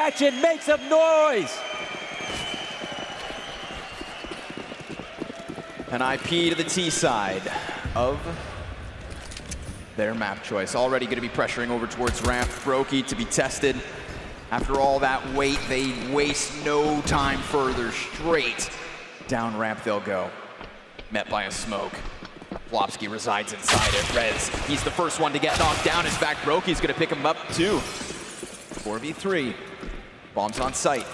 reaction, make some noise! An IP to the T side of their map choice. Already going to be pressuring over towards ramp. Brokey to be tested. After all that wait, they waste no time further. Straight down ramp they'll go. Met by a smoke. Flopsky resides inside it. Rez, he's the first one to get knocked down. In fact, Brokey's going to pick him up too. 4v3. Bombs on site.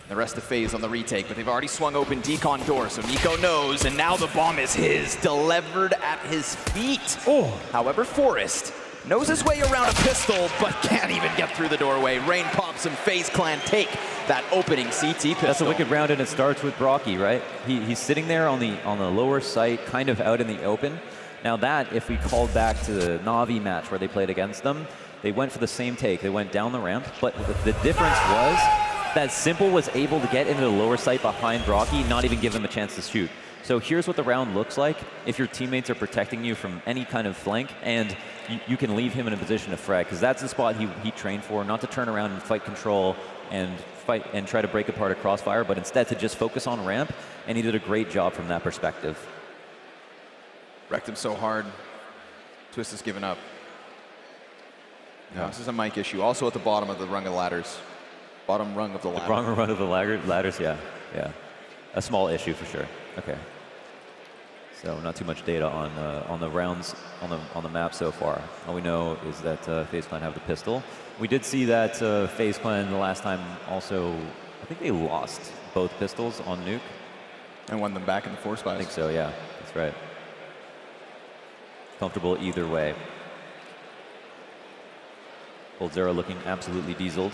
The rest of Faze on the retake, but they've already swung open decon door, so Nico knows, and now the bomb is his, delivered at his feet. Oh. However, Forrest knows his way around a pistol, but can't even get through the doorway. Rain pops and Faze Clan take that opening CT pistol. That's a wicked round, and it starts with Brocky, right? He's sitting there on the lower site, kind of out in the open. Now that, if we called back to the Na'Vi match where they played against them, they went for the same take. They went down the ramp, but the difference was that Simple was able to get into the lower site behind Brocky, not even give him a chance to shoot. So here's what the round looks like if your teammates are protecting you from any kind of flank, and you can leave him in a position to frag, because that's the spot he trained for, not to turn around and fight control and fight and try to break apart a crossfire, but instead to just focus on ramp, and he did a great job from that perspective. Wrecked him so hard. Twist has given up. No, this is a mic issue. Also at the bottom of the rung of ladders. Bottom rung of the ladder. The bottom rung of the ladders, yeah. A small issue for sure. Okay. So not too much data on the rounds on the map so far. All we know is that FaZe Clan have the pistol. We did see that FaZe Clan the last time also, I think they lost both pistols on Nuke. And won them back in the force buys. I think so, yeah. That's right. Comfortable either way. Old Zero looking absolutely dieseled.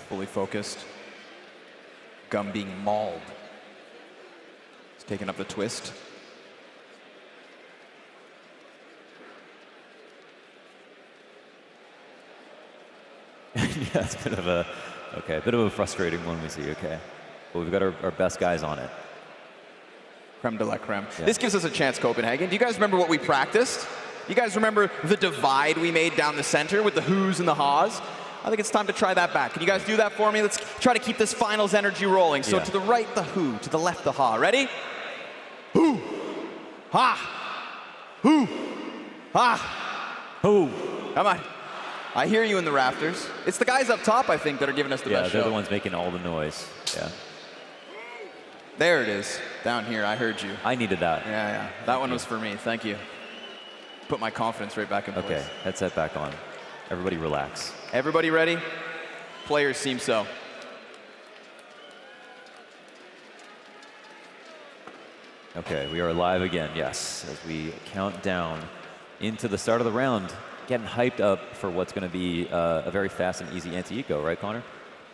Fully focused. Gum being mauled. He's taking up the twist. Yeah, it's a bit of a frustrating one we see, okay. But we've got our best guys on it. Creme de la creme. Yeah. This gives us a chance, Copenhagen. Do you guys remember what we practiced? You guys remember the divide we made down the center with the who's and the ha's? I think it's time to try that back. Can you guys do that for me? Let's try to keep this finals energy rolling. So to the right, the who. To the left, the ha. Ready? Who. Ha. Who. Ha. Who. Come on. I hear you in the rafters. It's the guys up top, I think, that are giving us the best show. Yeah, they're the ones making all the noise. Yeah. There it is. Down here, I heard you. I needed that. Yeah. That one was for me. Thank you. Put my confidence right back in place. Okay, headset back on. Everybody relax. Everybody ready? Players seem so. Okay, we are live again, yes, as we count down into the start of the round, getting hyped up for what's going to be a very fast and easy anti-eco, right, Connor?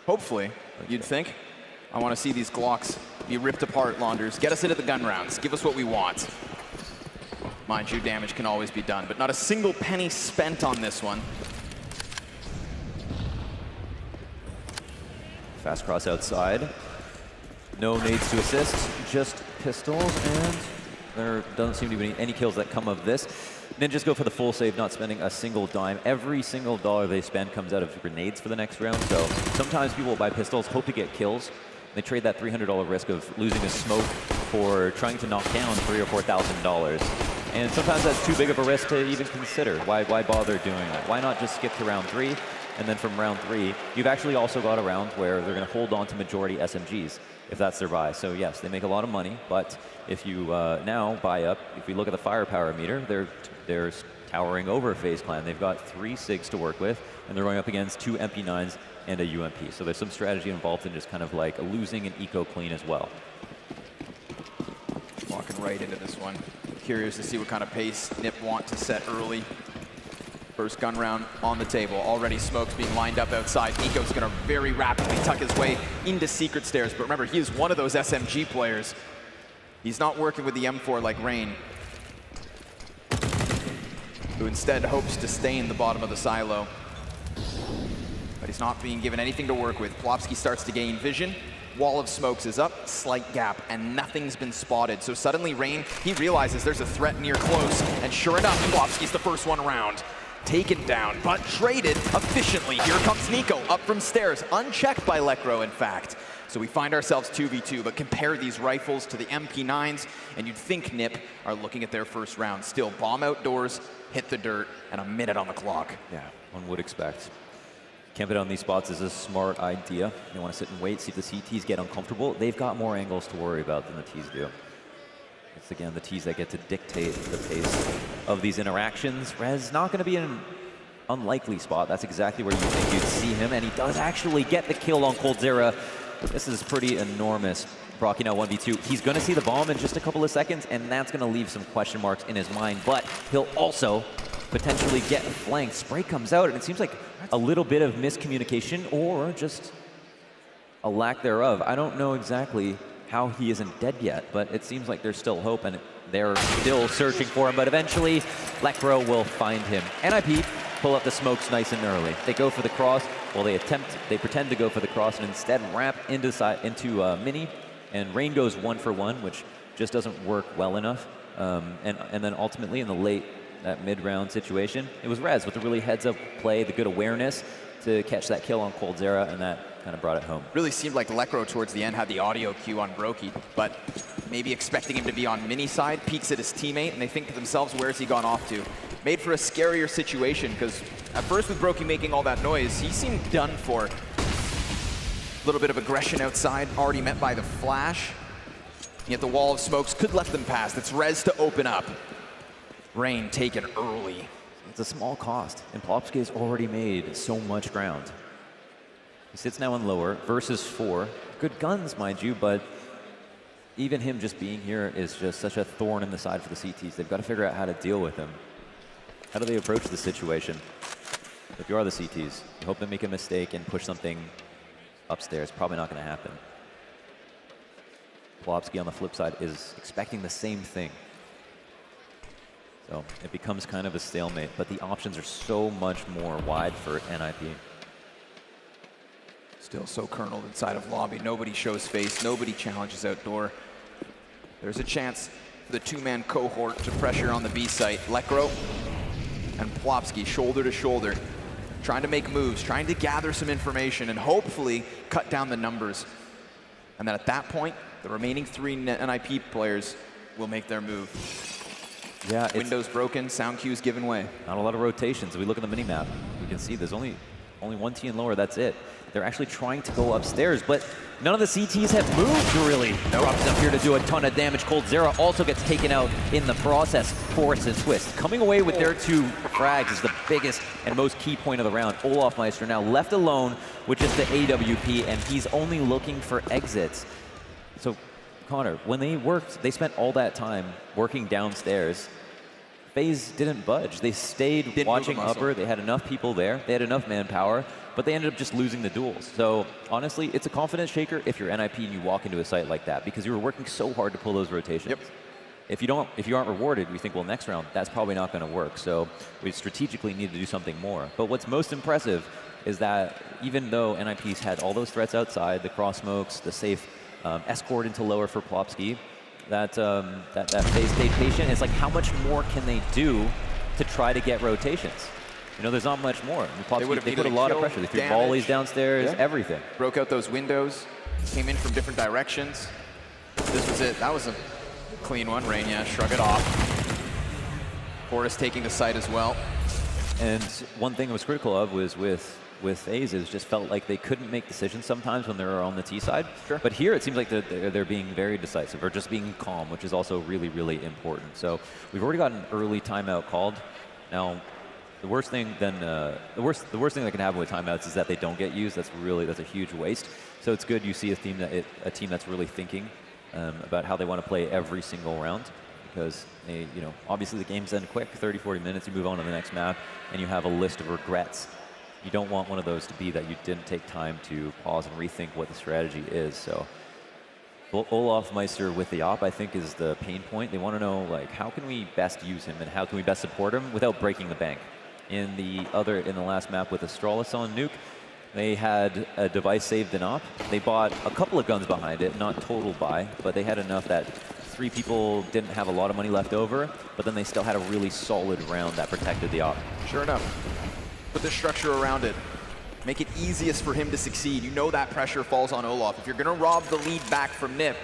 Hopefully, you'd think. I want to see these Glocks be ripped apart, Launders. Get us into the gun rounds. Give us what we want. Mind you, damage can always be done, but not a single penny spent on this one. Fast cross outside. No nades to assist, just pistols, and there doesn't seem to be any kills that come of this. Ninjas go for the full save, not spending a single dime. Every single dollar they spend comes out of grenades for the next round, so sometimes people will buy pistols, hope to get kills. They trade that $300 risk of losing a smoke for trying to knock down $3,000 or $4,000. And sometimes that's too big of a risk to even consider. Why bother doing that? Why not just skip to round 3? And then from round 3, you've actually also got a round where they're going to hold on to majority SMGs, if that's their buy. So yes, they make a lot of money, but if you now buy up, if we look at the firepower meter, they're towering over FaZe Clan. They've got 3 SIGs to work with, and they're going up against 2 MP9s and a UMP. So there's some strategy involved in just kind of like losing an eco clean as well. Walking right into this one. Curious to see what kind of pace NiP want to set early. First gun round on the table. Already smokes being lined up outside. Nico's going to very rapidly tuck his way into secret stairs. But remember, he is one of those SMG players. He's not working with the M4 like Rain, who instead hopes to stay in the bottom of the silo. But he's not being given anything to work with. Plopsky starts to gain vision. Wall of smokes is up, slight gap, and nothing's been spotted. So suddenly Rain, he realizes there's a threat near close, and sure enough, Plopsky's the first one around. taken down, but traded efficiently. Here comes Nico, up from stairs, unchecked by Lekro, in fact. So we find ourselves 2v2, but compare these rifles to the MP9s, and you'd think NiP are looking at their first round. Still, bomb outdoors, hit the dirt, and a minute on the clock. Yeah, one would expect. Camping on these spots is a smart idea. You want to sit and wait, see if the CTs get uncomfortable. They've got more angles to worry about than the Ts do. It's, again, the Ts that get to dictate the pace of these interactions. Rez not going to be in an unlikely spot. That's exactly where you think you'd see him, and he does actually get the kill on coldzera. This is pretty enormous. Brocky now 1v2. He's going to see the bomb in just a couple of seconds, and that's going to leave some question marks in his mind, but he'll also potentially get flanked. Spray comes out, and it seems like a little bit of miscommunication or just a lack thereof. I don't know exactly how he isn't dead yet, but it seems like there's still hope, and they're still searching for him, but eventually Lekro will find him. NiP pull up the smokes nice and early. They go for the cross. Well, they pretend to go for the cross and instead ramp into Mini, and Rain goes 1 for 1, which just doesn't work well enough. And then ultimately in the late, that mid-round situation, it was Rez with the really heads-up play, the good awareness to catch that kill on coldzera, and that kind of brought it home. Really seemed like Lekro towards the end had the audio cue on Brokey, but maybe expecting him to be on Mini side, peeks at his teammate, and they think to themselves, where's he gone off to? Made for a scarier situation, because at first with Brokey making all that noise, he seemed done for. A little bit of aggression outside, already met by the flash. Yet the wall of smokes could let them pass. It's Rez to open up. Rain taken early. It's a small cost, and Plopsky has already made so much ground. He sits now on lower, versus 4. Good guns, mind you, but even him just being here is just such a thorn in the side for the CTs. They've got to figure out how to deal with him. How do they approach the situation? If you are the CTs, you hope they make a mistake and push something upstairs. Probably not going to happen. Plopsky on the flip side is expecting the same thing. So it becomes kind of a stalemate, but the options are so much more wide for NiP. Still so kerneled inside of lobby. Nobody shows face. Nobody challenges outdoor. There's a chance for the two-man cohort to pressure on the B site. Lekro and Plopsky shoulder to shoulder, trying to make moves, trying to gather some information, and hopefully cut down the numbers. And then at that point, the remaining 3 NiP players will make their move. Yeah, Windows broken, sound cues given way. Not a lot of rotations. If we look at the mini-map, we can see there's only one T and lower, that's it. They're actually trying to go upstairs, but none of the CTs have moved, really. Drops up here to do a ton of damage. coldzera also gets taken out in the process. Force and Twist coming away with their 2 frags is the biggest and most key point of the round. Olofmeister now left alone with just the AWP, and he's only looking for exits. So, Connor, when they spent all that time working downstairs. Faze didn't budge. They stayed watching upper. They had enough people there. They had enough manpower, but they ended up just losing the duels. So honestly, it's a confidence shaker if you're NiP and you walk into a site like that, because you were working so hard to pull those rotations. Yep. If you aren't rewarded, we think, well, next round, that's probably not going to work. So we strategically need to do something more. But what's most impressive is that even though NiP's had all those threats outside, the cross smokes, the safe escort into lower for Plopsky, that Faze stayed patient. It's like, how much more can they do to try to get rotations? You know, there's not much more. They put a lot of pressure. They threw volleys downstairs, everything. Broke out those windows, came in from different directions. This was it. That was a clean one. Rain, yeah, shrug it off. Forrest taking the site as well. And one thing I was critical of was with Faze is just felt like they couldn't make decisions sometimes when they were on the T side. Sure. But here it seems like they're being very decisive, or just being calm, which is also really, really important. So we've already got an early timeout called. Now, the worst thing that can happen with timeouts is that they don't get used. That's a huge waste. So it's good you see a team that's really thinking about how they want to play every single round, because obviously the games end quick, 30, 40 minutes. You move on to the next map, and you have a list of regrets. You don't want one of those to be that you didn't take time to pause and rethink what the strategy is. So Olofmeister with the op, I think, is the pain point. They want to know, like, how can we best use him and how can we best support him without breaking the bank. In the last map with Astralis on Nuke, they had a device saved in op. They bought a couple of guns behind it, not total buy, but they had enough that 3 people didn't have a lot of money left over, but then they still had a really solid round that protected the op. Sure enough. Put the structure around it. Make it easiest for him to succeed. You know that pressure falls on Olaf. If you're going to rob the lead back from NiP,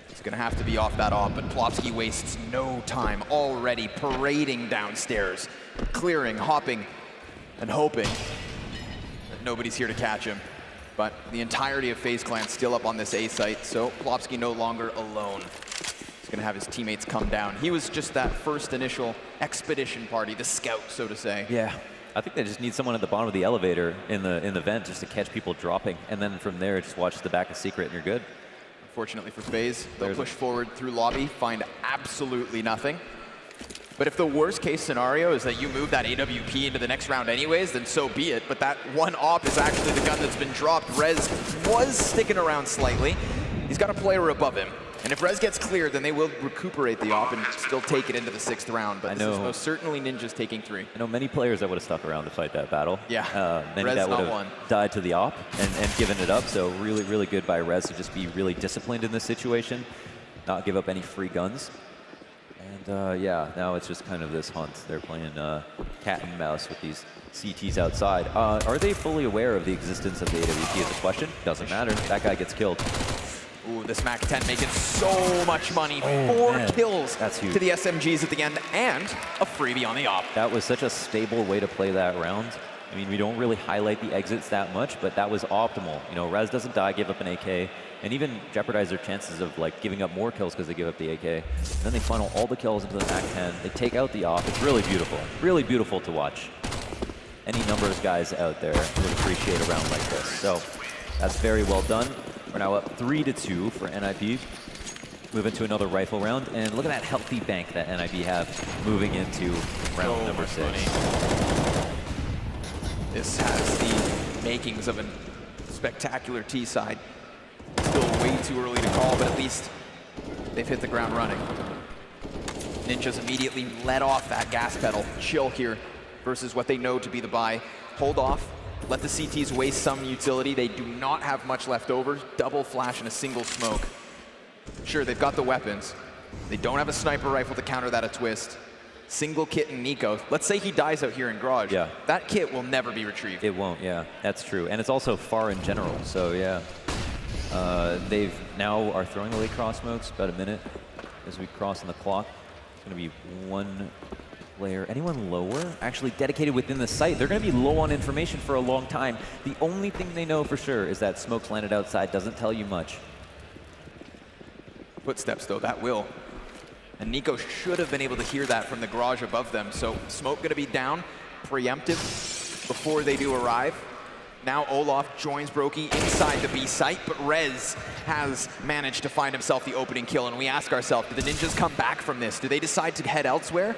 it's going to have to be off that op, but Plopsky wastes no time, already parading downstairs, clearing, hopping, and hoping that nobody's here to catch him. But the entirety of Faze Clan still up on this A site, so Plopsky no longer alone. He's going to have his teammates come down. He was just that first initial expedition party, the scout, so to say. Yeah, I think they just need someone at the bottom of the elevator in the vent just to catch people dropping, and then from there just watch the back of Secret and you're good. Unfortunately for Faze, they'll push forward through lobby, find absolutely nothing. But if the worst case scenario is that you move that AWP into the next round anyways, then so be it. But that one op is actually the gun that's been dropped. Rez was sticking around slightly. He's got a player above him. And if Rez gets cleared, then they will recuperate the op and still take it into the 6th round. But this is most certainly Ninjas taking 3. I know many players that would have stuck around to fight that battle. Yeah, many Rez that would not have one. died to the op and given it up. So really, really good by Rez to just be really disciplined in this situation, not give up any free guns. And yeah, now it's just kind of this hunt. They're playing cat and mouse with these CTs outside. Are they fully aware of the existence of the AWP is the question. Doesn't matter. That guy gets killed. Ooh, this Mac 10 making so much money. 4 kills That's huge. to the SMGs at the end, and a freebie on the op. That was such a stable way to play that round. I mean, we don't really highlight the exits that much, but that was optimal. You know, Rez doesn't die, give up an AK, and even jeopardize their chances of like giving up more kills because they give up the AK. And then they funnel all the kills into the Mac 10. They take out the op. It's really beautiful to watch. Any numbers guys out there would appreciate a round like this. So that's very well done. We're now up 3-2 for NiP. Move into another rifle round, and look at that healthy bank that NiP have moving into round number 6. This has the makings of a spectacular T side. Still way too early to call, but at least they've hit the ground running. Ninjas immediately let off that gas pedal. Chill here versus what they know to be the buy. Hold off. Let the CTs waste some utility. They do not have much left over. Double flash and a single smoke. Sure, they've got the weapons. They don't have a sniper rifle to counter that a twist. Single kit in Nico. Let's say he dies out here in Garage. Yeah. That kit will never be retrieved. It won't, yeah. That's true. And it's also far in general, so yeah. They've now are throwing the late cross smokes, about a minute as we cross on the clock. It's going to be one player. Anyone lower? Actually dedicated within the site. They're going to be low on information for a long time. The only thing they know for sure is that smoke's landed outside. Doesn't tell you much. Footsteps, though, that will. And Nico should have been able to hear that from the garage above them. So smoke going to be down, preemptive before they do arrive. Now Olaf joins Brokey inside the B site, but Rez has managed to find himself the opening kill. And we ask ourselves, do the Ninjas come back from this? Do they decide to head elsewhere?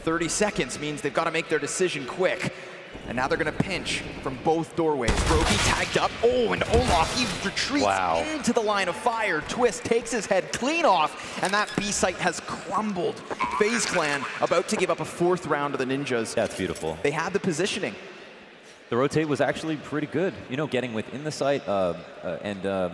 30 seconds means they've got to make their decision quick. And now they're going to pinch from both doorways. Brokey tagged up. Oh, and Olaf, he retreats into the line of fire. Twist takes his head clean off, and that B site has crumbled. Faze Clan about to give up a 4th round to the Ninjas. That's beautiful. They had the positioning. The rotate was actually pretty good. You know, getting within the site and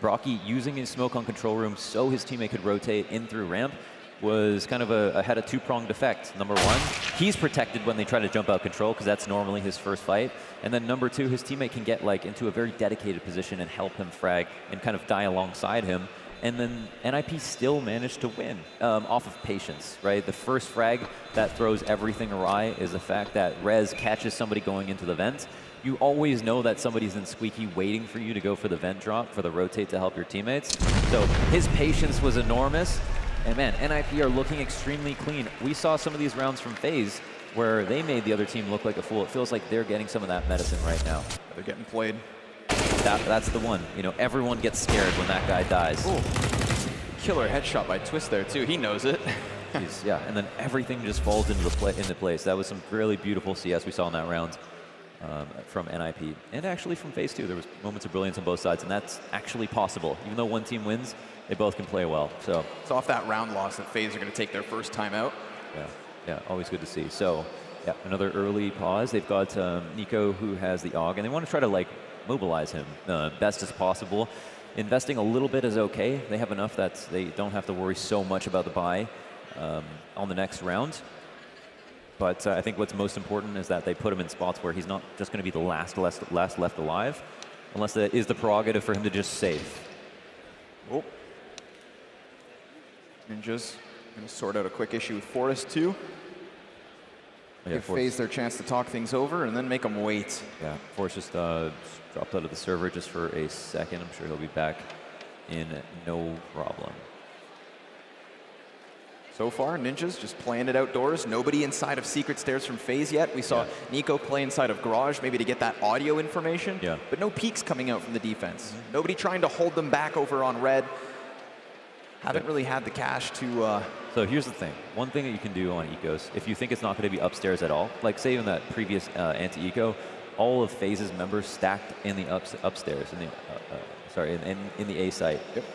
Brocky using his smoke on control room so his teammate could rotate in through ramp was kind of had a 2-pronged effect. Number 1, he's protected when they try to jump out control because that's normally his first fight. And then number 2, his teammate can get like into a very dedicated position and help him frag and kind of die alongside him. And then NiP still managed to win off of patience, right? The first frag that throws everything awry is the fact that Rez catches somebody going into the vent. You always know that somebody's in squeaky waiting for you to go for the vent drop, for the rotate to help your teammates. So his patience was enormous. And man, NiP are looking extremely clean. We saw some of these rounds from FaZe where they made the other team look like a fool. It feels like they're getting some of that medicine right now. They're getting played. That's the one. You know, everyone gets scared when that guy dies. Ooh. Killer headshot by Twist there too. He knows it. Yeah, and then everything just falls into place. That was some really beautiful CS we saw in that round from NiP. And actually from FaZe too. There was moments of brilliance on both sides, and that's actually possible. Even though one team wins, they both can play well. So it's off that round loss that FaZe are going to take their first time out. Yeah, always good to see. So yeah, another early pause. They've got Nico who has the AUG, and they want to try to like mobilize him best as possible. investing a little bit is okay. They have enough that they don't have to worry so much about the buy on the next round. But I think what's most important is that they put him in spots where he's not just going to be the last left alive, unless that is the prerogative for him to just save. Oh. Ninjas going to sort out a quick issue with Forest too. Give FaZe their chance to talk things over and then make them wait. Yeah, Forest just dropped out of the server just for a second. I'm sure he'll be back in no problem. So far, Ninjas just playing it outdoors. Nobody inside of Secret Stairs from FaZe yet. We saw Nico play inside of Garage, maybe to get that audio information. Yeah. But no peeks coming out from the defense. Nobody trying to hold them back over on red. Haven't really had the cash to... So here's the thing. One thing that you can do on Ecos, if you think it's not going to be upstairs at all, like say in that previous anti-Eco, all of FaZe's members stacked in the upstairs, in the A site. Yep.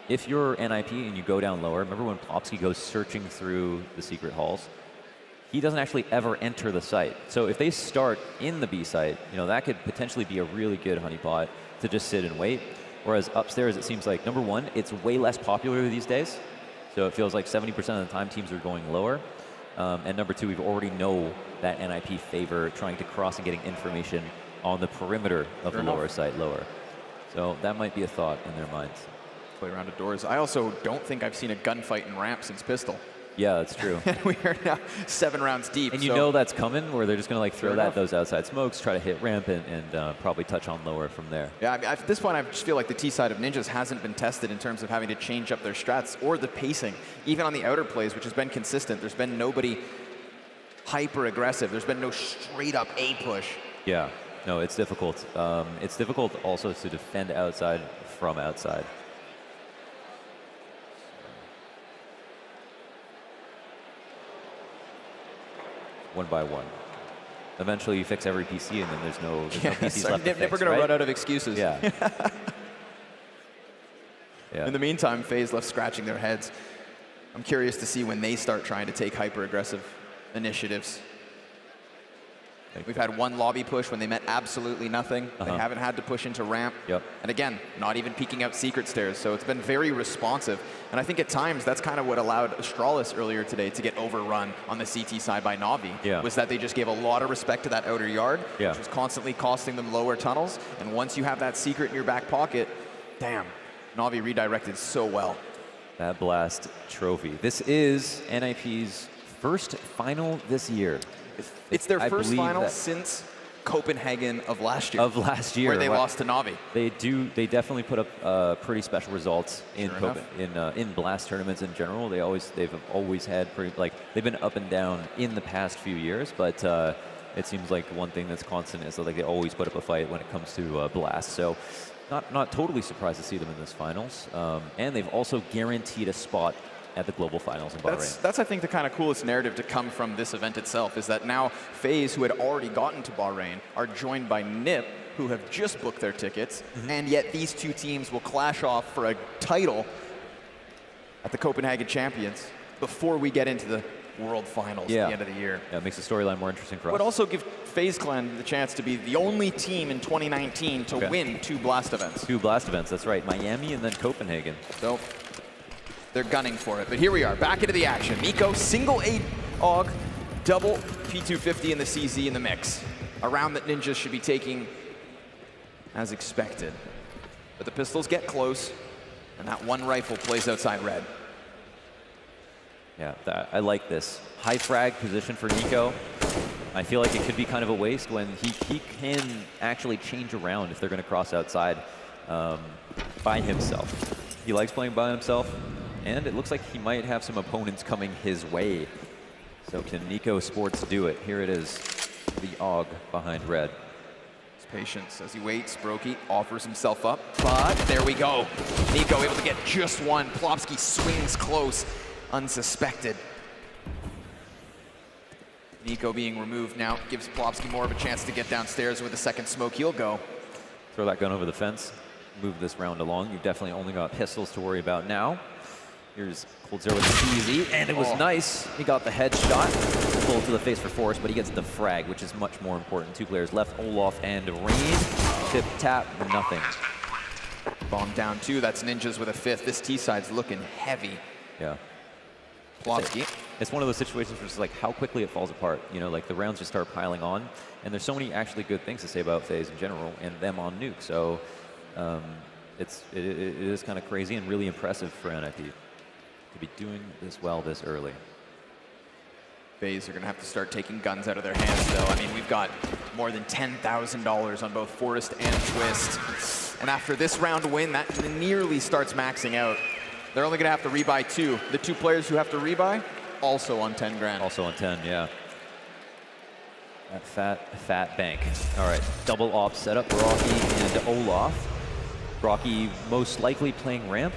If you're NiP and you go down lower, remember when Plopsky goes searching through the secret halls? He doesn't actually ever enter the site. So if they start in the B site, that could potentially be a really good honeypot to just sit and wait. Whereas upstairs, it seems like, number one, it's way less popular these days. So it feels like 70% of the time teams are going lower. And number two, we already know that NiP favor trying to cross and getting information on the perimeter of the lower site lower. So that might be a thought in their minds. Play around outdoors. I also don't think I've seen a gunfight in ramp since Pistol. Yeah, that's true. And we are now 7 rounds deep. And you know that's coming, where they're just going to throw those outside smokes, try to hit ramp, and probably touch on lower from there. Yeah, at this point, I just feel like the T side of Ninjas hasn't been tested in terms of having to change up their strats or the pacing. Even on the outer plays, which has been consistent, there's been nobody hyper aggressive. There's been no straight up A push. Yeah, no, it's difficult. It's difficult also to defend outside from outside. One by one. Eventually you fix every PC and then there's no PCs left to fix, We're going to run out of excuses. Yeah. Yeah. In the meantime, FaZe left scratching their heads. I'm curious to see when they start trying to take hyper-aggressive initiatives. We've had one lobby push when they meant absolutely nothing. They haven't had to push into ramp. Yep. And again, not even peeking out Secret Stairs. So it's been very responsive. And I think at times that's kind of what allowed Astralis earlier today to get overrun on the CT side by Na'Vi. Was that they just gave a lot of respect to that outer yard, which was constantly costing them lower tunnels. And once you have that secret in your back pocket, damn, Na'Vi redirected so well. That blast trophy. This is NiP's first final this year. It's their first final since Copenhagen of last year. Where they lost to Na'Vi. They definitely put up pretty special results in in blast tournaments in general. They've always had they've been up and down in the past few years, but it seems like one thing that's constant is that they always put up a fight when it comes to blast. So not totally surprised to see them in this finals. And they've also guaranteed a spot at the global finals in Bahrain. That's I think the kind of coolest narrative to come from this event itself is that now FaZe, who had already gotten to Bahrain, are joined by NiP, who have just booked their tickets, and yet these two teams will clash off for a title at the Copenhagen Champions before we get into the World Finals at the end of the year. Yeah, it makes the storyline more interesting for us. But also give FaZe Clan the chance to be the only team in 2019 to win 2 blast events. 2 blast events, that's right. Miami and then Copenhagen. So they're gunning for it. But here we are, back into the action. Nico, single 8 AUG, double P250 in the CZ in the mix. A round that Ninjas should be taking as expected. But the pistols get close, and that one rifle plays outside red. Yeah, I like this. High frag position for Nico. I feel like it could be kind of a waste when he can actually change around if they're going to cross outside by himself. He likes playing by himself. And it looks like he might have some opponents coming his way. So can Nico Sports do it? Here it is, the AUG behind red. His patience as he waits. Brokey offers himself up, but there we go. Nico able to get just one. Plopsky swings close, unsuspected. Nico being removed now gives Plopsky more of a chance to get downstairs. With the second smoke, he'll go. Throw that gun over the fence. Move this round along. You've definitely only got pistols to worry about now. Here's Cold Zero with the CZ, and it was nice. He got the headshot. Pull to the face for Forrest, but he gets the frag, which is much more important. 2 players left, Olaf and Rain. Tip, tap, nothing. Bomb down 2, that's Ninjas with a 5th. This T-side's looking heavy. Yeah. Plopsky. It's one of those situations where it's like how quickly it falls apart. You know, like the rounds just start piling on, and there's so many actually good things to say about Faze in general, and them on Nuke. So it is kind of crazy and really impressive for NiP to be doing this well this early. Faze are going to have to start taking guns out of their hands, though. I mean, we've got more than $10,000 on both Forest and Twist. And after this round win, that nearly starts maxing out. They're only going to have to rebuy 2. The 2 players who have to rebuy, also on 10 grand. Also on 10, yeah. That fat bank. All right, double op setup, Brocky and Olaf. Brocky most likely playing ramp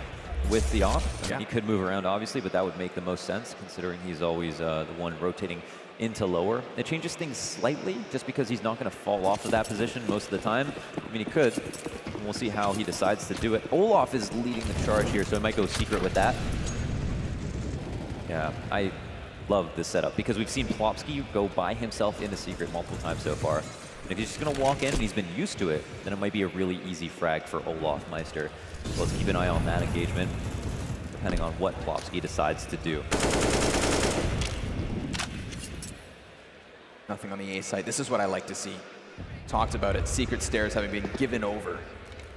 with the op. I mean, he could move around, obviously, but that would make the most sense, considering he's always the one rotating into lower. It changes things slightly, just because he's not going to fall off of that position most of the time. I mean, he could. And we'll see how he decides to do it. Olaf is leading the charge here, so he might go secret with that. Yeah, I love this setup, because we've seen Plopsky go by himself into secret multiple times so far. And if he's just going to walk in and he's been used to it, then it might be a really easy frag for Olaf Meister. So let's keep an eye on that engagement, depending on what Plopsky decides to do. Nothing on the A side. This is what I like to see. Talked about it. Secret stairs having been given over,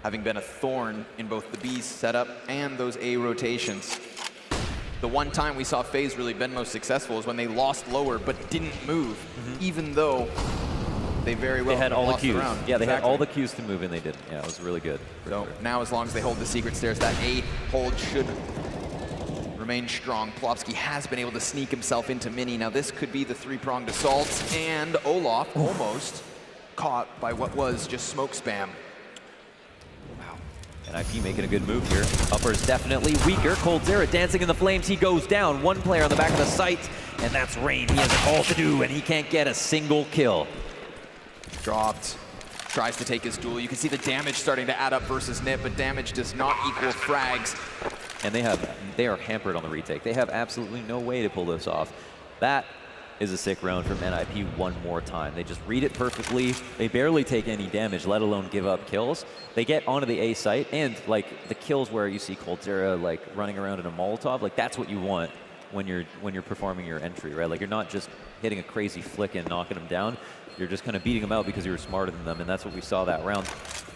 having been a thorn in both the B's setup and those A rotations. The one time we saw Faze really been most successful is when they lost lower but didn't move, even though they very well had all the cues. Yeah, they exactly. had all the cues to move, and they didn't. Yeah, it was really good. So now, as long as they hold the secret stairs, that A hold should remain strong. Plopsky has been able to sneak himself into mini. Now this could be the 3-pronged assault, and Olaf almost caught by what was just smoke spam. Wow. NiP making a good move here. Upper's definitely weaker. Coldzera dancing in the flames. He goes down. One player on the back of the site, and that's Rain. He has it all to do, and he can't get a single kill. Dropped. Tries to take his duel. You can see the damage starting to add up versus NiP, but damage does not equal frags. And they are hampered on the retake. They have absolutely no way to pull this off. That is a sick round from NiP one more time. They just read it perfectly. They barely take any damage, let alone give up kills. They get onto the A site, and like the kills where you see Coldzera like running around in a Molotov, like that's what you want when you're performing your entry, right? Like you're not just hitting a crazy flick and knocking them down. You're just kind of beating them out because you were smarter than them, and that's what we saw that round.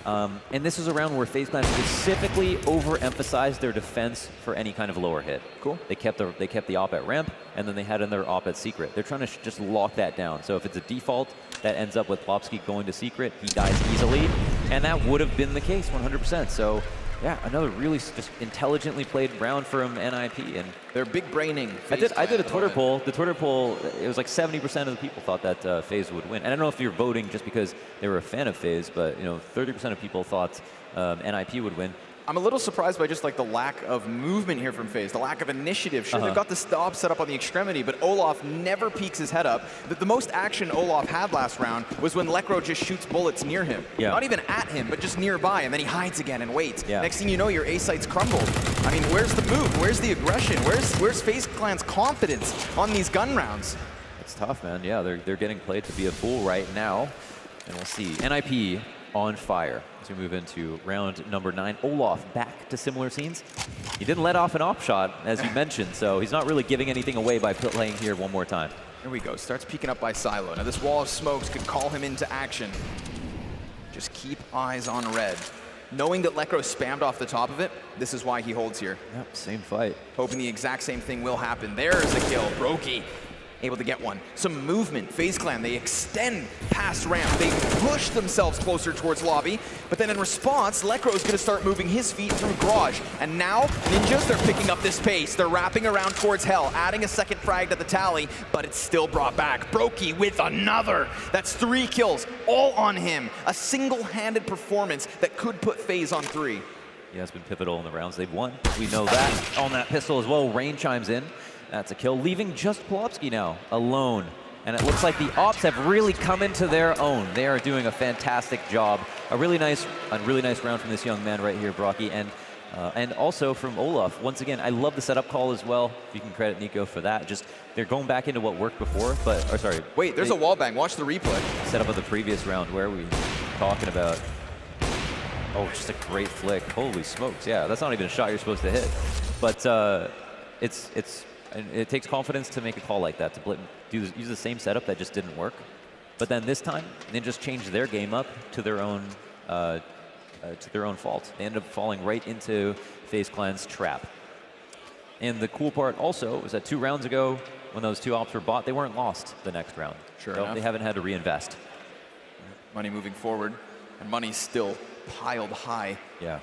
And this is a round where Faze Clan specifically overemphasized their defense for any kind of lower hit. Cool. They kept the op at ramp, and then they had another op at secret. They're trying to just lock that down. So if it's a default, that ends up with Plopsky going to secret. He dies easily, and that would have been the case 100%. So yeah, another really just intelligently played round from NiP, and they're big braining. I did a Twitter poll. The Twitter poll, it was like 70% of the people thought that Faze would win. And I don't know if you're voting just because they were a fan of Faze, but you know, 30% of people thought NiP would win. I'm a little surprised by just like the lack of movement here from Faze, the lack of initiative. Sure, they've got the stop set up on the extremity, but Olaf never peeks his head up. The most action Olaf had last round was when Lekro just shoots bullets near him. Yeah. Not even at him, but just nearby, and then he hides again and waits. Yeah. Next thing you know, your A site's crumbled. I mean, where's the move? Where's the aggression? Where's Faze Clan's confidence on these gun rounds? It's tough, man. Yeah, they're getting played to be a fool right now, and we'll see. NiP on fire as we move into round number 9. Olaf back to similar scenes. He didn't let off an op shot, as you mentioned, so he's not really giving anything away by playing here one more time. Here we go. Starts peeking up by Silo. Now this wall of smokes could call him into action. Just keep eyes on red. Knowing that Lekro spammed off the top of it, this is why he holds here. Yep, same fight. Hoping the exact same thing will happen. There's a kill. Brokey able to get one. Some movement. Faze Clan, they extend past ramp. They push themselves closer towards lobby, but then in response, Lekro's gonna start moving his feet through garage. And now, Ninjas, they're picking up this pace. They're wrapping around towards Hell, adding a second frag to the tally, but it's still brought back. Brokey with another. That's 3 kills, all on him. A single-handed performance that could put Faze on 3. He has been pivotal in the rounds they've won. We know that. On that pistol as well, Rain chimes in. That's a kill, leaving just Plopsky now alone. And it looks like the ops have really come into their own. They are doing a fantastic job. A really nice round from this young man right here, Brocky, and also from Olaf. Once again, I love the setup call as well. You can credit Nico for that. Just they're going back into what worked before, Wait, there's a wall bang. Watch the replay. Setup of the previous round. Where are we talking about? Oh, just a great flick. Holy smokes. Yeah, that's not even a shot you're supposed to hit. But it takes confidence to make a call like that, to use the same setup that just didn't work. But then this time, Ninjas changed their game up to their own fault. They ended up falling right into FaZe Clan's trap. And the cool part also was that 2 rounds ago, when those 2 ops were bought, they weren't lost the next round. Sure So enough. they haven't had to reinvest. Money moving forward, and money's still piled high. Yeah.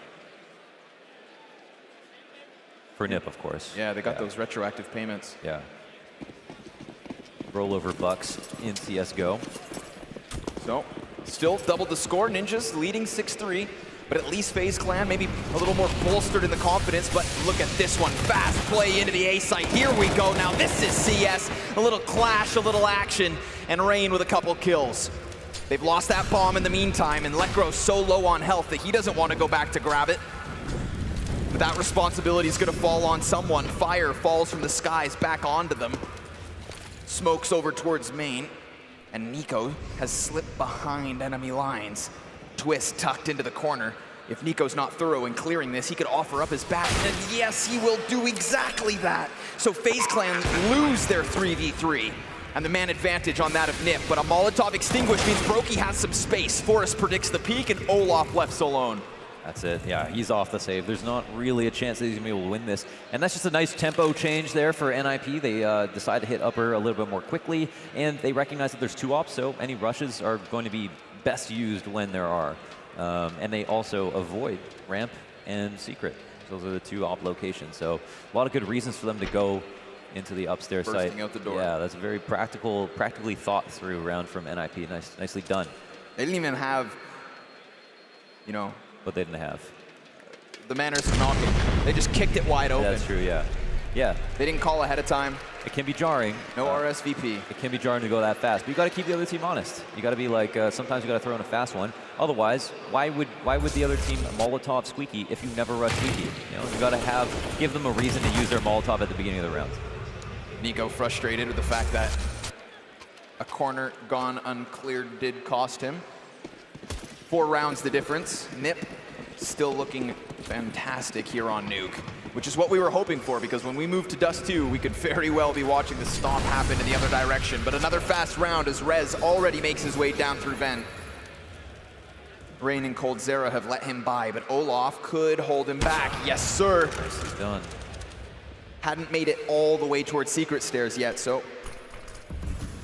For NiP, of course. Yeah, they got those retroactive payments. Yeah. Rollover bucks in CSGO. So, still doubled the score. Ninjas leading 6-3, but at least FaZe Clan maybe a little more bolstered in the confidence, but look at this one. Fast play into the A site. Here we go. Now this is CS. A little clash, a little action, and Rain with a couple kills. They've lost that bomb in the meantime, and Lekro's so low on health that he doesn't want to go back to grab it. But that responsibility is going to fall on someone. Fire falls from the skies back onto them. Smokes over towards main, and Nico has slipped behind enemy lines. Twist tucked into the corner. If Nico's not thorough in clearing this, he could offer up his back, and yes, he will do exactly that. So FaZe Clan lose their 3v3, and the man advantage on that of NiP, but a Molotov extinguish means Brokey has some space. Forrest predicts the peak, and Olaf left alone. That's it. Yeah, he's off the save. There's not really a chance that he's going to be able to win this. And that's just a nice tempo change there for NiP. They decide to hit upper a little bit more quickly, and they recognize that there's 2 ops, so any rushes are going to be best used when there are. And they also avoid ramp and secret. Those are the 2 op locations. So a lot of good reasons for them to go into the upstairs Bursting site. out the door. Yeah, that's a very practically thought through round from NiP. Nicely done. They didn't even have, But they didn't have. the manners of knocking. They just kicked it wide open. That's true, yeah. Yeah, They didn't call ahead of time. it can be jarring. No RSVP. It can be jarring to go that fast, but you got to keep the other team honest. You got to be like, sometimes you got to throw in a fast one. Otherwise, why would the other team Molotov squeaky if you never rush squeaky? You got to give them a reason to use their Molotov at the beginning of the round. Nico frustrated with the fact that a corner gone uncleared did cost him. 4 rounds the difference. NiP still looking fantastic here on Nuke, which is what we were hoping for, because when we moved to Dust 2, we could very well be watching the stomp happen in the other direction. But another fast round as Rez already makes his way down through vent. Rain and Cold Zera have let him by, but Olaf could hold him back. Yes, sir. Nicely done. Hadn't made it all the way towards secret stairs yet, so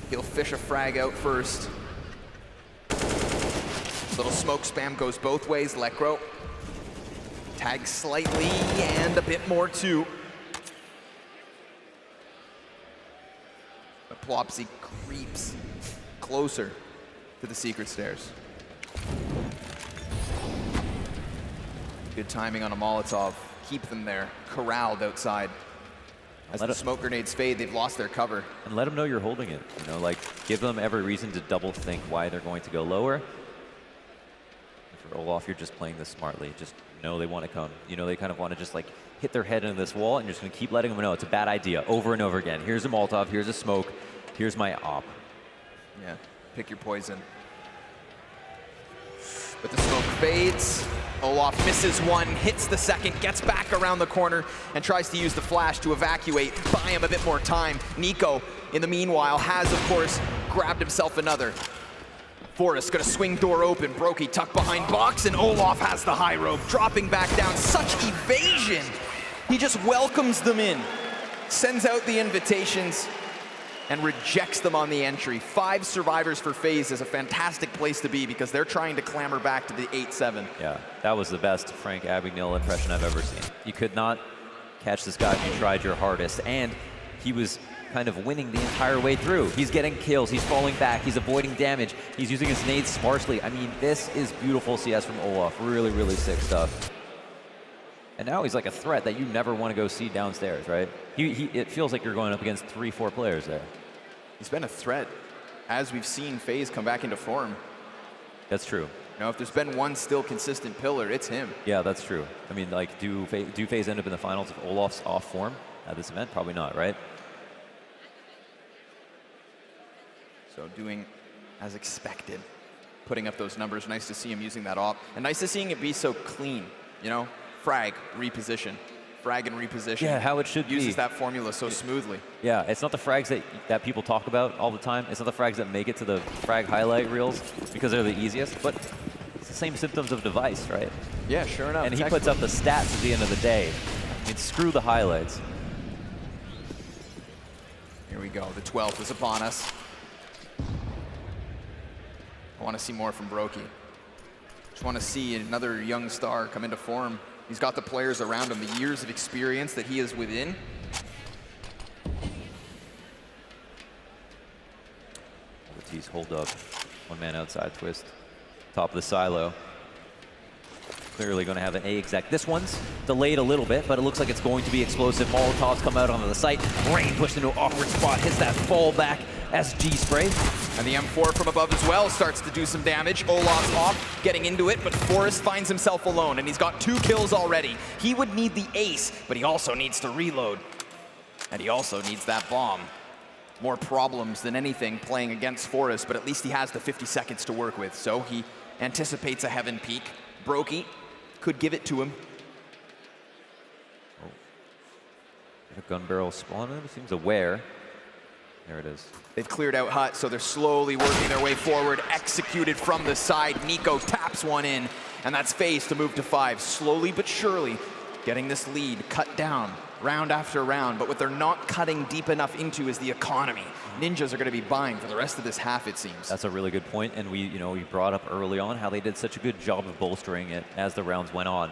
he'll fish a frag out first. Little smoke spam goes both ways. Lekro tags slightly and a bit more too. But Plopsy creeps closer to the secret stairs. Good timing on a Molotov. Keep them there, corralled outside. As the smoke grenades fade, they've lost their cover. And let them know you're holding it. Give them every reason to double think why they're going to go lower. For Olaf, you're just playing this smartly. Just know they want to come. They kind of want to just hit their head into this wall, and you're just going to keep letting them know it's a bad idea over and over again. Here's a Molotov, here's a smoke, here's my op. Yeah, pick your poison. But the smoke fades. Olaf misses one, hits the second, gets back around the corner, and tries to use the flash to evacuate, buy him a bit more time. Nico, in the meanwhile, has, of course, grabbed himself another. Forrest gonna swing door open, Brokey tucked behind box, and Olaf has the high rope, dropping back down. Such evasion! He just welcomes them in, sends out the invitations, and rejects them on the entry. 5 survivors for FaZe is a fantastic place to be, because they're trying to clamber back to the 8-7. Yeah, that was the best Frank Abagnale impression I've ever seen. You could not catch this guy if you tried your hardest, and he was kind of winning the entire way through. He's getting kills, he's falling back, he's avoiding damage, he's using his nades sparsely. I mean, this is beautiful CS from Olaf. Really, really sick stuff. And now he's like a threat that you never want to go see downstairs, right? It feels like you're going up against 3-4 players there. He's been a threat as we've seen FaZe come back into form. That's true. If there's been one still consistent pillar, it's him. Yeah, that's true. I mean, do FaZe end up in the finals if Olaf's off form at this event? Probably not, right? So doing as expected. putting up those numbers. Nice to see him using that op. And nice to seeing it be so clean, you know? Frag, reposition. Frag and reposition. Yeah, how it should be. Uses that formula so smoothly. Yeah, it's not the frags that people talk about all the time. It's not the frags that make it to the frag highlight reels because they're the easiest, but it's the same symptoms of device, right? Yeah, sure enough. And he puts up the stats at the end of the day. I mean, screw the highlights. Here we go. The 12th is upon us. I want to see more from Brokey. Just want to see another young star come into form. He's got the players around him, the years of experience that he is within. Ortiz hold up. One man outside twist. Top of the silo. Clearly going to have an A exec. This one's delayed a little bit, but it looks like it's going to be explosive. Molotovs come out onto the site. Rain pushed into an awkward spot, hits that fallback SG spray. And the M4 from above as well starts to do some damage. Olaf's off, getting into it, but Forrest finds himself alone, and he's got 2 kills already. He would need the ace, but he also needs to reload. And he also needs that bomb. More problems than anything playing against Forrest, but at least he has the 50 seconds to work with. So he anticipates a heaven peak. Brokey could give it to him. Oh. A gun barrel spawner, seems aware. There it is. They've cleared out Hut, so they're slowly working their way forward. Executed from the side. Nico taps one in, and that's Faze to move to 5. Slowly but surely getting this lead cut down round after round, but what they're not cutting deep enough into is the economy. Ninjas are going to be buying for the rest of this half, it seems. That's a really good point, and we brought up early on how they did such a good job of bolstering it as the rounds went on.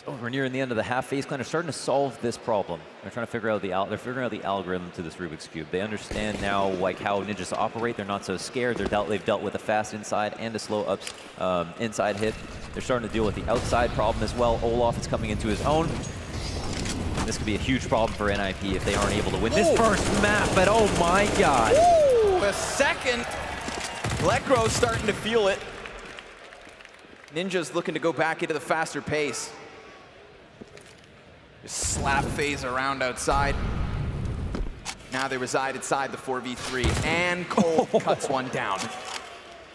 So we're nearing the end of the half. Faze Clan are starting to solve this problem. They're trying to figure out the algorithm to this Rubik's Cube. They understand now like how ninjas operate. They're not so scared. They've dealt with a fast inside and a slow inside hit. They're starting to deal with the outside problem as well. Olaf is coming into his own. This could be a huge problem for NiP if they aren't able to win this first map, but oh my god. Ooh, a second. Lekro's starting to feel it. Ninja's looking to go back into the faster pace. Just slap Faze around outside. Now they reside inside the 4v3, and Cole cuts one down.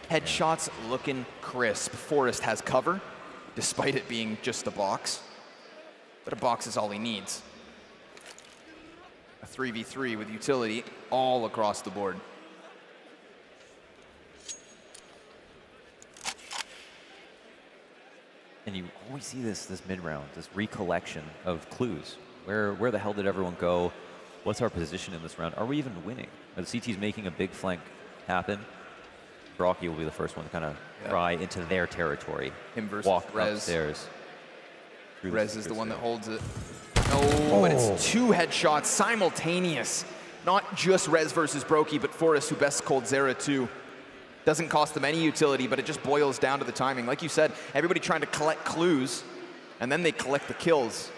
Headshots looking crisp. Forrest has cover, despite it being just a box. But a box is all he needs. A 3v3 with utility all across the board. And you always see this mid-round, this recollection of clues. Where the hell did everyone go? What's our position in this round? Are we even winning? Are the CTs making a big flank happen? Brokey will be the first one to kind of pry into their territory. Him versus walk Rez. Upstairs. Rez is the one that holds it. Oh, but it's 2 headshots simultaneous. Not just Rez versus Brokey, but Forrest, who best called Zera too. Doesn't cost them any utility, but it just boils down to the timing. Like you said, everybody trying to collect clues, and then they collect the kills.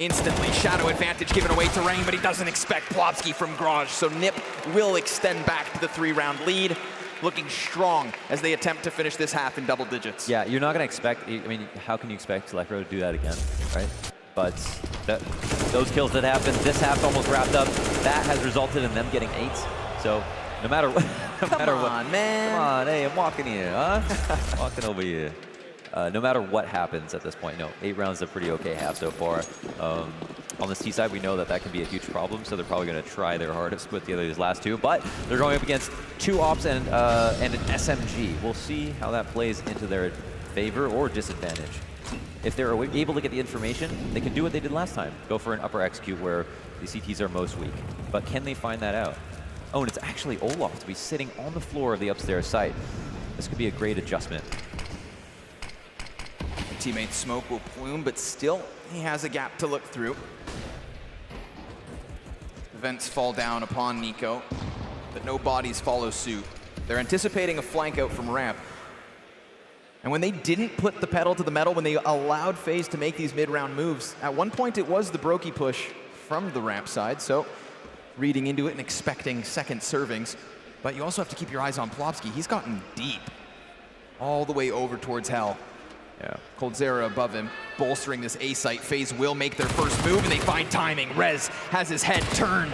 Instantly, shadow advantage given away to Rain, but he doesn't expect Plopsky from Garage, so NiP will extend back to the 3-round lead. Looking strong as they attempt to finish this half in double digits. Yeah, you're not going to expect, I mean, how can you expect Lekro to do that again, right? But those kills that happened, this half almost wrapped up. That has resulted in them getting 8. So no matter what, Come on, man. Come on, hey, I'm walking here, huh? Walking over here. No matter what happens at this point, 8 rounds is a pretty okay half so far. On the C side, we know that can be a huge problem, so they're probably going to try their hardest with these last 2. But they're going up against 2 ops and an SMG. We'll see how that plays into their favor or disadvantage. If they're able to get the information, they can do what they did last time. Go for an upper execute where the CTs are most weak. But can they find that out? Oh, and it's actually Olaf to be sitting on the floor of the upstairs site. This could be a great adjustment. Teammate Smoke will plume, but still he has a gap to look through. Vents fall down upon Nico, but no bodies follow suit. They're anticipating a flank out from ramp. And when they didn't put the pedal to the metal, when they allowed Faze to make these mid-round moves, at one point it was the Brokey push from the ramp side, so reading into it and expecting second servings. But you also have to keep your eyes on Plopsky. He's gotten deep, all the way over towards Hell. Yeah. Coldzera above him, bolstering this A site. Faze will make their first move, and they find timing. Rez has his head turned,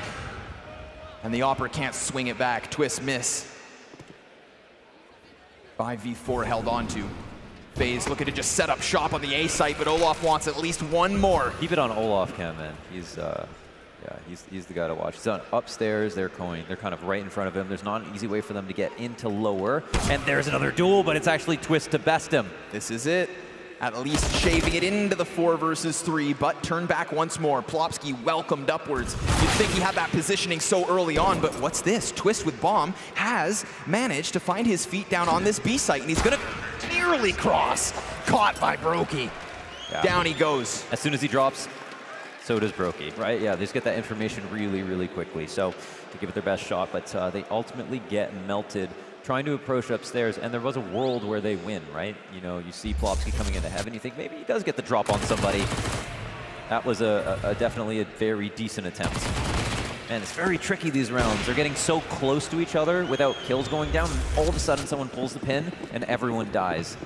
and the Opera can't swing it back. Twist miss. 5v4 held on to. Faze looking to just set up shop on the A site, but Olaf wants at least one more. Keep it on Olaf, Cam, man. He's the guy to watch. He's on upstairs. They're kind of right in front of him. There's not an easy way for them to get into lower. And there's another duel, but it's actually Twist to best him. This is it. At least shaving it into the 4 versus 3, but turn back once more. Plopsky welcomed upwards. You'd think he had that positioning so early on, but what's this? Twist with bomb has managed to find his feet down on this B site, and he's gonna nearly cross. Caught by Brokey. Yeah. Down he goes. As soon as he drops, so does Brokey, right? Yeah, they just get that information really, really quickly. So to give it their best shot, but they ultimately get melted trying to approach upstairs, and there was a world where they win, right? You know, you see Plopsky coming into heaven, you think maybe he does get the drop on somebody. That was definitely a very decent attempt. And it's very tricky, these rounds. They're getting so close to each other without kills going down, and all of a sudden someone pulls the pin, and everyone dies.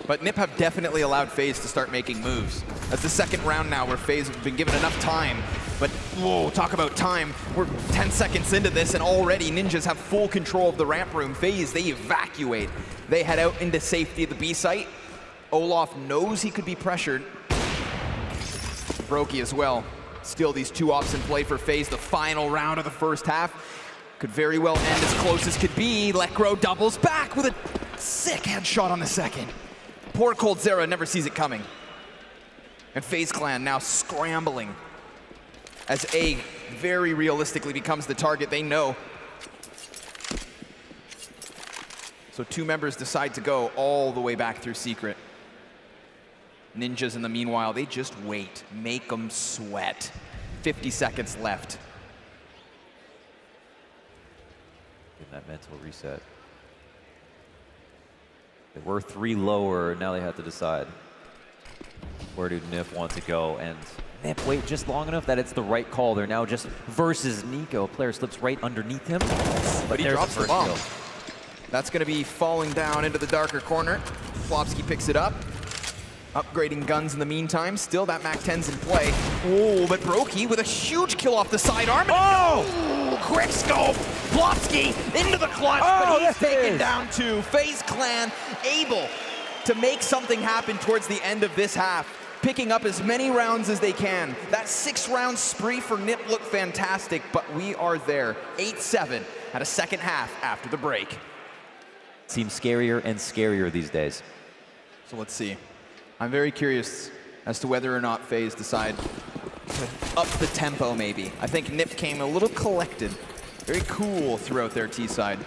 But NiP have definitely allowed Faze to start making moves. That's the second round now where Faze has been given enough time. But, whoa, talk about time. We're 10 seconds into this, and already Ninjas have full control of the ramp room. Faze, they evacuate. They head out into safety of the B site. Olaf knows he could be pressured. Brokey as well. Still these 2 ops in play for Faze. The final round of the first half could very well end as close as could be. Lekro doubles back with a sick headshot on the second. Poor Coldzera never sees it coming. And FaZe Clan now scrambling as A very realistically becomes the target they know. So 2 members decide to go all the way back through Secret. Ninjas in the meanwhile, they just wait, make them sweat. 50 seconds left. In that mental reset. They were 3 lower, now they have to decide. Where do NiP want to go? And NiP wait just long enough that it's the right call. They're now just versus Nico. Player slips right underneath him. But he drops the bomb. That's going to be falling down into the darker corner. Plopsky picks it up. Upgrading guns in the meantime. Still that MAC-10's in play. Oh, but Brokey with a huge kill off the sidearm. Oh! Quick scope! Plopsky into the clutch, but he's taken down too. FaZe Clan able to make something happen towards the end of this half, picking up as many rounds as they can. That 6-round spree for NiP looked fantastic, but we are there. 8-7 at a second half after the break. Seems scarier and scarier these days. So let's see. I'm very curious as to whether or not FaZe decide to up the tempo maybe. I think NiP came a little collected, very cool throughout their T side.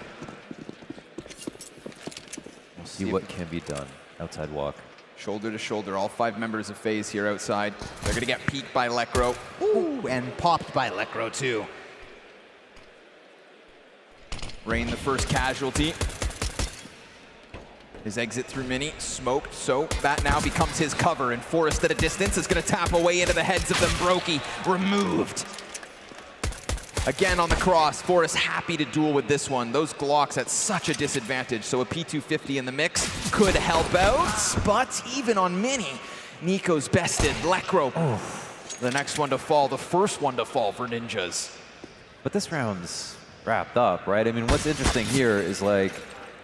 We'll see what can be done. Outside walk. Shoulder to shoulder, all 5 members of FaZe here outside. They're gonna get peeked by Lekro. Ooh, and popped by Lekro too. Rain the first casualty. His exit through Mini, smoked, so that now becomes his cover, and Forrest at a distance is gonna tap away into the heads of them. Brokey removed. Again on the cross, Forrest happy to duel with this one. Those Glocks at such a disadvantage, so a P250 in the mix could help out, but even on Mini, Nico's bested. Lekro, the next one to fall, the first one to fall for Ninjas. But this round's wrapped up, right? I mean, what's interesting here is like,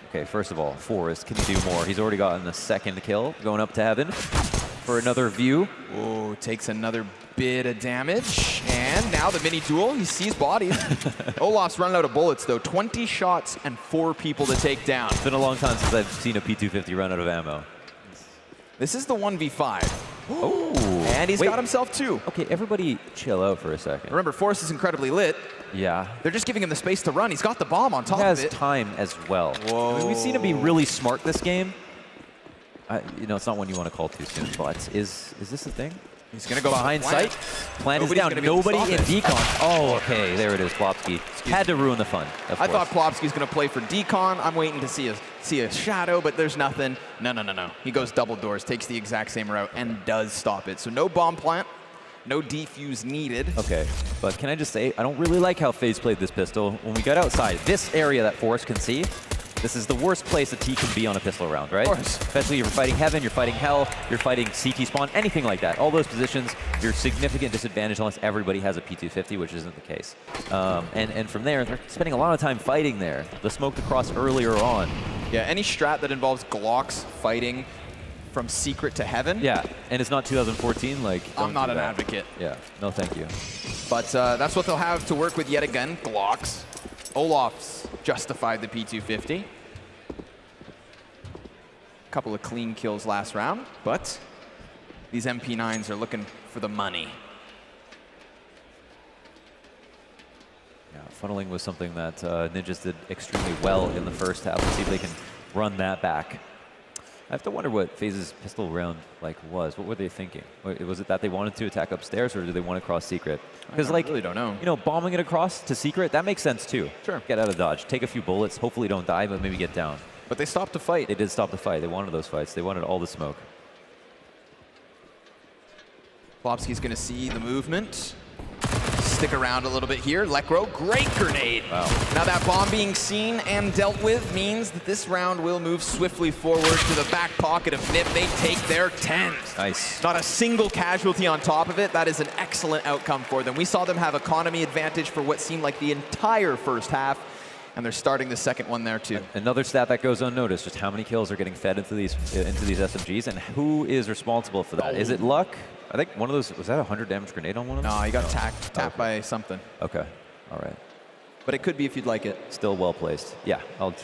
okay, first of all, Forrest can do more. He's already gotten the 2nd kill, going up to heaven for another view. Oh, takes another bit of damage. And now the mini duel, he sees bodies. Olaf's run out of bullets though. 20 shots and 4 people to take down. It's been a long time since I've seen a P250 run out of ammo. This is the 1v5. Oh, and he's got himself 2. Okay, everybody chill out for a second. Remember, Forrest is incredibly lit. Yeah. They're just giving him the space to run. He's got the bomb on top of it. He has time as well. Whoa. I mean, we've seen him be really smart this game. You know, it's not one you want to call too soon, but is this the thing? He's going to go behind sight. Plant is down. Nobody in decon. Oh, okay. There it is. Plopsky had to ruin the fun. I thought Plopsky's going to play for decon. I'm waiting to see a shadow, but there's nothing. No. He goes double doors, takes the exact same route, and does stop it. So no bomb plant, no defuse needed. Okay, but can I just say, I don't really like how FaZe played this pistol. When we got outside, this area that Forrest can see, This is the worst place a T can be on a pistol round, right? Of course. Especially you're fighting Heaven, you're fighting Hell, you're fighting CT spawn, anything like that. All those positions, you're significant disadvantage unless everybody has a P250, which isn't the case. And from there, they're spending a lot of time fighting there. The smoke to cross earlier on. Yeah, any strat that involves Glocks fighting from secret to Heaven. Yeah, and it's not 2014, like, I'm not do an that. advocate. Yeah, no thank you. But that's what they'll have to work with yet again, Glocks. Olaf's justified the P250. Couple of clean kills last round, but these MP9s are looking for the money. Yeah, funneling was something that Ninjas did extremely well in the first half. Let's see if they can run that back. I have to wonder what Faze's pistol round was. What were they thinking? Was it that they wanted to attack upstairs, or did they want to cross secret? Because I really don't know. You know, bombing it across to secret, that makes sense too. Sure. Get out of dodge, take a few bullets, hopefully don't die, but maybe get down. But they stopped the fight. They did stop the fight. They wanted those fights. They wanted all the smoke. Plopsky's going to see the movement. Stick around a little bit here. Lekro, great grenade. Wow. Now that bomb being seen and dealt with means that this round will move swiftly forward to the back pocket of NiP. They take their 10th. Nice. Not a single casualty on top of it. That is an excellent outcome for them. We saw them have economy advantage for what seemed like the entire first half, and they're starting the second one there too. Another stat that goes unnoticed, just how many kills are getting fed into these SMGs, and who is responsible for that? Is it luck? I think one of those, was that a 100 damage grenade on one of them? No, he got tapped by something. Okay, all right. But it could be if you'd like it. Still well placed. Yeah, I'll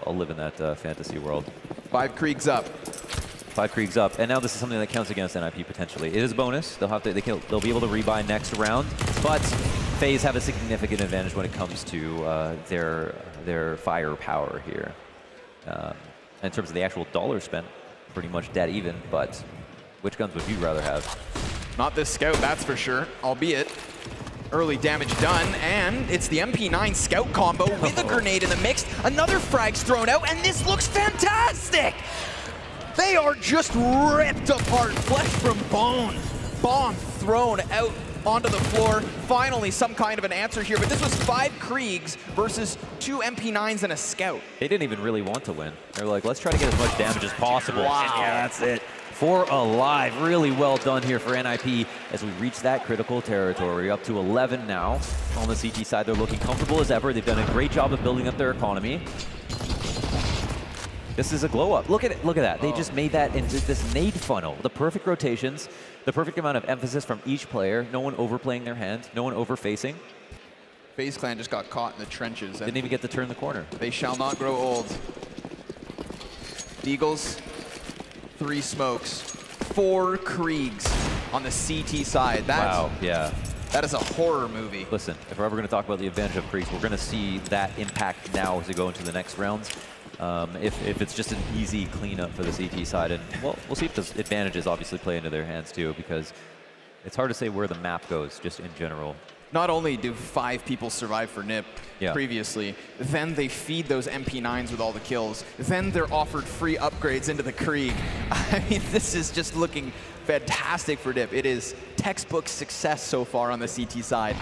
live in that fantasy world. 5 Kriegs up. 5 Kriegs up, and now this is something that counts against NiP potentially. It is a bonus. They'll be able to rebuy next round, but Faze have a significant advantage when it comes to their firepower here. In terms of the actual dollars spent, pretty much dead even, but which guns would you rather have? Not this scout, that's for sure, albeit early damage done, and it's the MP9 scout combo with a grenade in the mix. Another frag's thrown out, and this looks fantastic! They are just ripped apart, flesh from bone. Bomb thrown out onto the floor. Finally, some kind of an answer here, but this was 5 Kriegs versus 2 MP9s and a scout. They didn't even really want to win. They're like, let's try to get as much damage as possible. Wow. And yeah, that's it. 4 alive. Really well done here for NiP as we reach that critical territory. Up to 11 now. On the CT side, they're looking comfortable as ever. They've done a great job of building up their economy. This is a glow up. Look at it. Look at that. They just made that into this nade funnel. The perfect rotations, the perfect amount of emphasis from each player. No one overplaying their hand. No one overfacing. FaZe Clan just got caught in the trenches. Didn't even get to turn the corner. They shall not grow old. Deagles, 3 smokes, 4 Kriegs on the CT side. Wow, yeah. That is a horror movie. Listen, if we're ever going to talk about the advantage of Kriegs, we're going to see that impact now as we go into the next rounds. If it's just an easy cleanup for the CT side, and well, we'll see if the advantages obviously play into their hands too, because it's hard to say where the map goes just in general. Not only do 5 people survive for NiP previously, then they feed those MP9s with all the kills. Then they're offered free upgrades into the Krieg. I mean, this is just looking fantastic for NiP. It is textbook success so far on the CT side.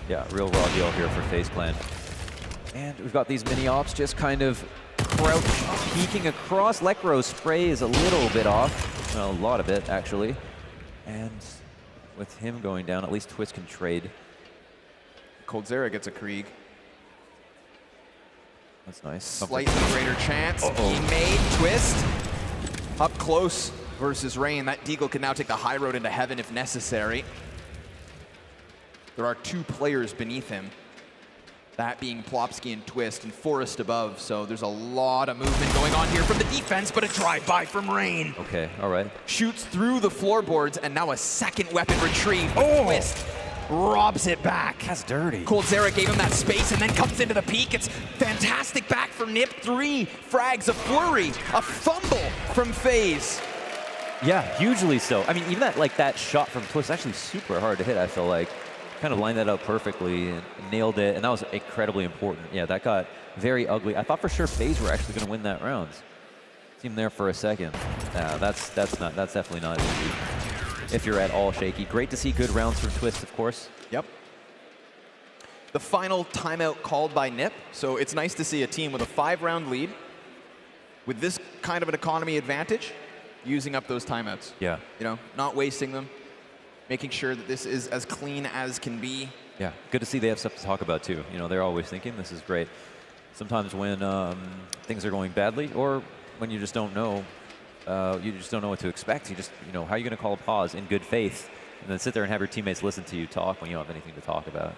Yeah, real raw deal here for FaZe Clan. And we've got these mini-ops just kind of crouch, peeking across. Lekro's spray is a little bit off. Well, a lot of it, actually. And with him going down, at least Twist can trade. Coldzera gets a Krieg. That's nice. Slightly greater chance. He made Twist. Up close versus Rain. That Deagle can now take the high road into Heaven if necessary. There are 2 players beneath him. That being Plopsky and Twist and Forest above. So there's a lot of movement going on here from the defense, but a drive-by from Rain. Okay, all right. Shoots through the floorboards, and now a second weapon retrieved. Twist robs it back. That's dirty. Coldzera gave him that space and then comes into the peak. It's fantastic back for NiP. 3 frags, a flurry, a fumble from FaZe. Yeah, hugely so. I mean, even that shot from Twist, actually super hard to hit, I feel like. Kind of lined that up perfectly and nailed it, and that was incredibly important. Yeah, that got very ugly. I thought for sure FaZe were actually going to win that round. Seemed there for a second. That's definitely not easy. If you're at all shaky, great to see good rounds from Twist, of course. Yep. the final timeout called by NiP. So it's nice to see a team with a 5-round lead with this kind of an economy advantage using up those timeouts. Yeah. You know, not wasting them, making sure that this is as clean as can be. Yeah, good to see they have stuff to talk about too. You know, they're always thinking this is great. Sometimes when things are going badly, or when you just don't know, what to expect. You just, you know, how are you going to call a pause in good faith, and then sit there and have your teammates listen to you talk when you don't have anything to talk about?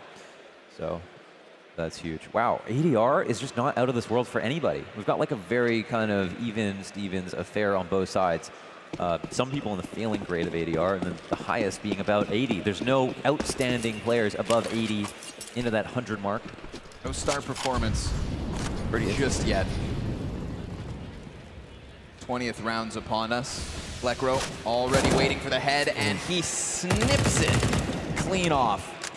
So that's huge. Wow, ADR is just not out of this world for anybody. We've got like a very kind of even-Stevens affair on both sides. Some people in the failing grade of ADR, and then the highest being about 80. There's no outstanding players above 80 into that 100 mark. No star performance just yet. 20th round's upon us. Lekro already waiting for the head, and he snips it clean off.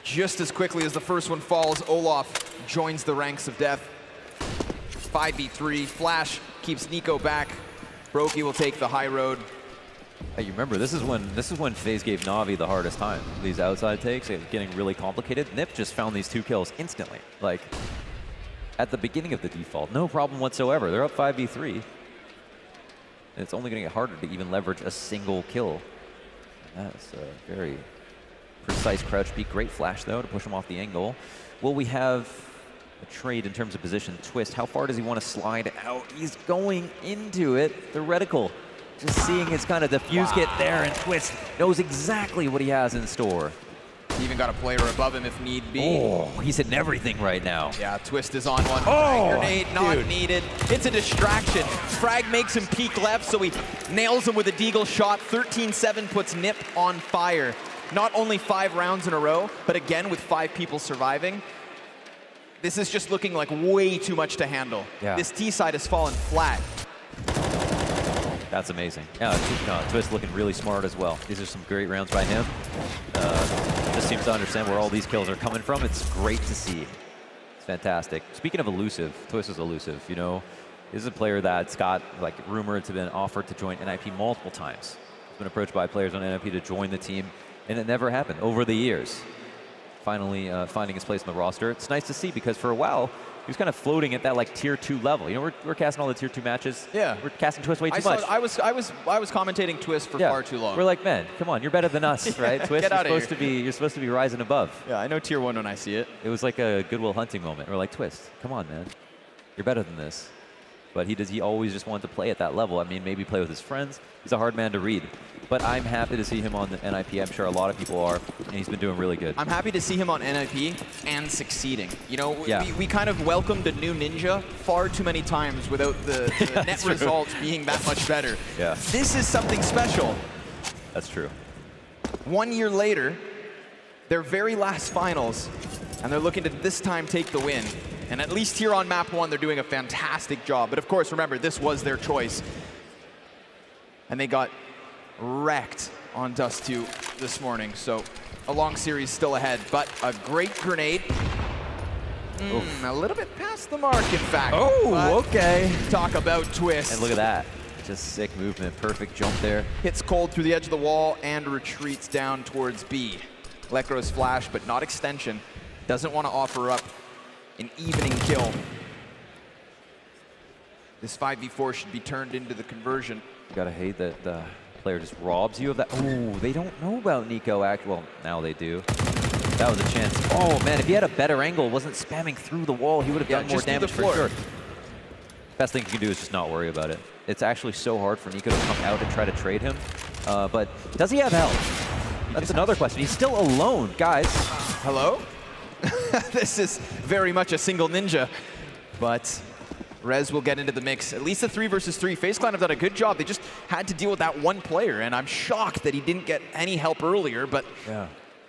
Just as quickly as the first one falls, Olaf joins the ranks of death. 5v3, Flash keeps Nico back. Brokey will take the high road. Hey, you remember, this is when Faze gave Na'Vi the hardest time. These outside takes, it was getting really complicated. NiP just found these 2 kills instantly. Like, at the beginning of the default, no problem whatsoever. They're up 5v3. And it's only going to get harder to even leverage a single kill. And that's a very precise crouch peek. Great flash, though, to push him off the angle. Will we have a trade in terms of position? Twist, how far does he want to slide out? He's going into it. The reticle. Just seeing his kind of diffuse kit there, and Twist knows exactly what he has in store. He even got a player above him if need be. Oh, he's hitting everything right now. Yeah, Twist is on one. Oh, grenade not dude. needed. It's a distraction. Frag makes him peek left, so he nails him with a deagle shot. 13-7 puts NiP on fire. Not only 5 rounds in a row, but again with 5 people surviving. This is just looking like way too much to handle. Yeah. This T side has fallen flat. That's amazing. Yeah, Twist looking really smart as well. These are some great rounds by him. Just seems to understand where all these kills are coming from. It's great to see. It's fantastic. Speaking of elusive, Twist is elusive. You know, this is a player that's got like rumored to have been offered to join NiP multiple times. He's been approached by players on NiP to join the team, and it never happened over the years. Finally finding his place on the roster. It's nice to see because for a while, he was kind of floating at that like tier 2 level. You know, we're casting all the tier 2 matches. Yeah. We're casting Twist way too much. I was commentating Twist for far too long. We're like, man, come on, you're better than us, right? Twist, Get out you're of supposed to be, you're supposed to be rising above. Yeah, I know tier 1 when I see it. It was like a Goodwill Hunting moment. We're like, Twist, come on, man, you're better than this. But he always just wanted to play at that level. I mean, maybe play with his friends. He's a hard man to read. But I'm happy to see him on the NiP. I'm sure a lot of people are, and he's been doing really good. I'm happy to see him on NiP and succeeding. You know, Yeah. we kind of welcomed a new ninja far too many times without the net true. results being that much better. Yeah. This is something special. That's true. 1 year later, their very last finals, and they're looking to this time take the win. And at least here on map 1, they're doing a fantastic job. But of course, remember, this was their choice. And they got wrecked on Dust 2 this morning. So a long series still ahead, but a great grenade. A little bit past the mark, in fact. Oh, okay. Talk about Twist. And look at that. Just sick movement. Perfect jump there. Hits cold through the edge of the wall and retreats down towards B. Lekro's flash, but not extension. Doesn't want to offer up an evening kill. This 5v4 should be turned into the conversion. You gotta hate that the player just robs you of that. Oh, they don't know about Nico. Well, now they do. That was a chance. Oh man, if he had a better angle, wasn't spamming through the wall, he would have done more damage for sure. Best thing you can do is just not worry about it. It's actually so hard for Nico to come out and try to trade him. But does he have health? That's another question. He's still alone, guys. Hello? This is very much a single ninja, but Rez will get into the mix. At least a 3 versus 3. FaZe Clan have done a good job. They just had to deal with that one player, and I'm shocked that he didn't get any help earlier, but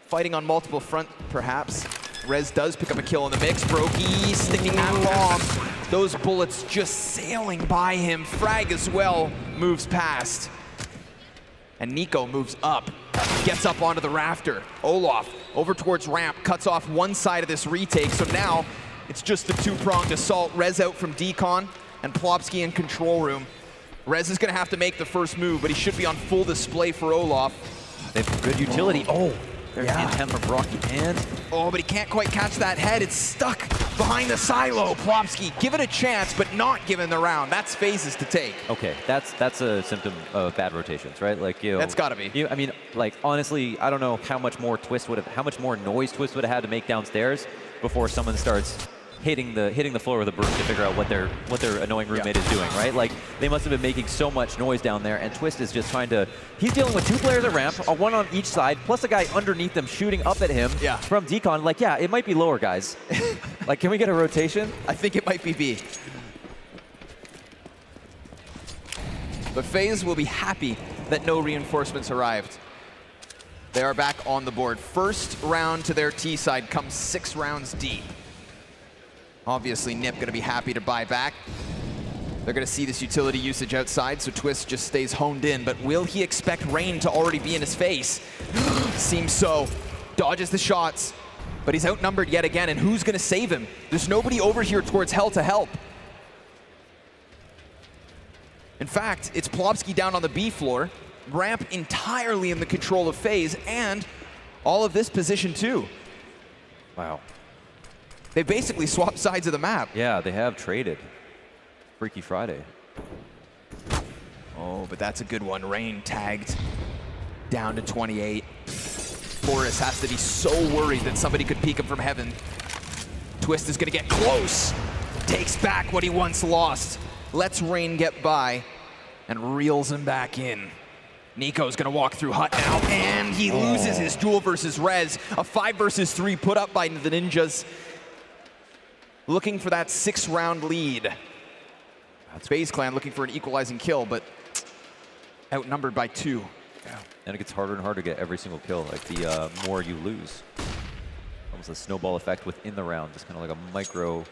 fighting on multiple fronts, perhaps. Rez does pick up a kill in the mix. Brokey sticking that bomb. Those bullets just sailing by him. Frag as well moves past. And Nico moves up, gets up onto the rafter. Olaf over towards ramp, cuts off one side of this retake. So now it's just the 2-pronged assault. Rez out from decon and Plopsky in control room. Rez is gonna have to make the first move, but he should be on full display for Olaf. They have good utility. Oh, There's Yeah. intent from Rocky, and Oh, but he can't quite catch that head. It's stuck behind the silo. Plopsky, give it a chance, but not given the round. That's phases to take. okay, that's a symptom of bad rotations, right? Like, you know, That's gotta be. I mean, like, honestly, I don't know how much more noise Twist would have had to make downstairs before someone starts hitting the floor with a broom to figure out what their annoying roommate is doing, right? Like, they must have been making so much noise down there, and Twist is just trying to. He's dealing with 2 players at ramp, one on each side, plus a guy underneath them shooting up at him from decon. Like, yeah, it might be lower, guys. Like, can we get a rotation? I think it might be B. But FaZe will be happy that no reinforcements arrived. They are back on the board. First round to their T side comes 6 rounds deep. Obviously, NiP going to be happy to buy back. They're going to see this utility usage outside, so Twist just stays honed in. But will he expect Rain to already be in his face? Seems so. Dodges the shots, but he's outnumbered yet again, and who's going to save him? There's nobody over here towards Hell to help. In fact, it's Plopsky down on the B floor, ramp entirely in the control of FaZe, and all of this position too. Wow. They basically swapped sides of the map. Yeah, they have traded. Freaky Friday. Oh, but that's a good one. Rain tagged down to 28. Forrest has to be so worried that somebody could peek him from heaven. Twist is going to get close. Takes back what he once lost. Lets Rain get by and reels him back in. Nico's going to walk through Hut now, and he loses his duel versus Rez. A 5 versus 3 put up by the Ninjas. Looking for that 6-round lead. FaZe Clan looking for an equalizing kill, but outnumbered by 2. Yeah. And it gets harder and harder to get every single kill. Like, the more you lose. Almost a snowball effect within the round. Just kind of like a micro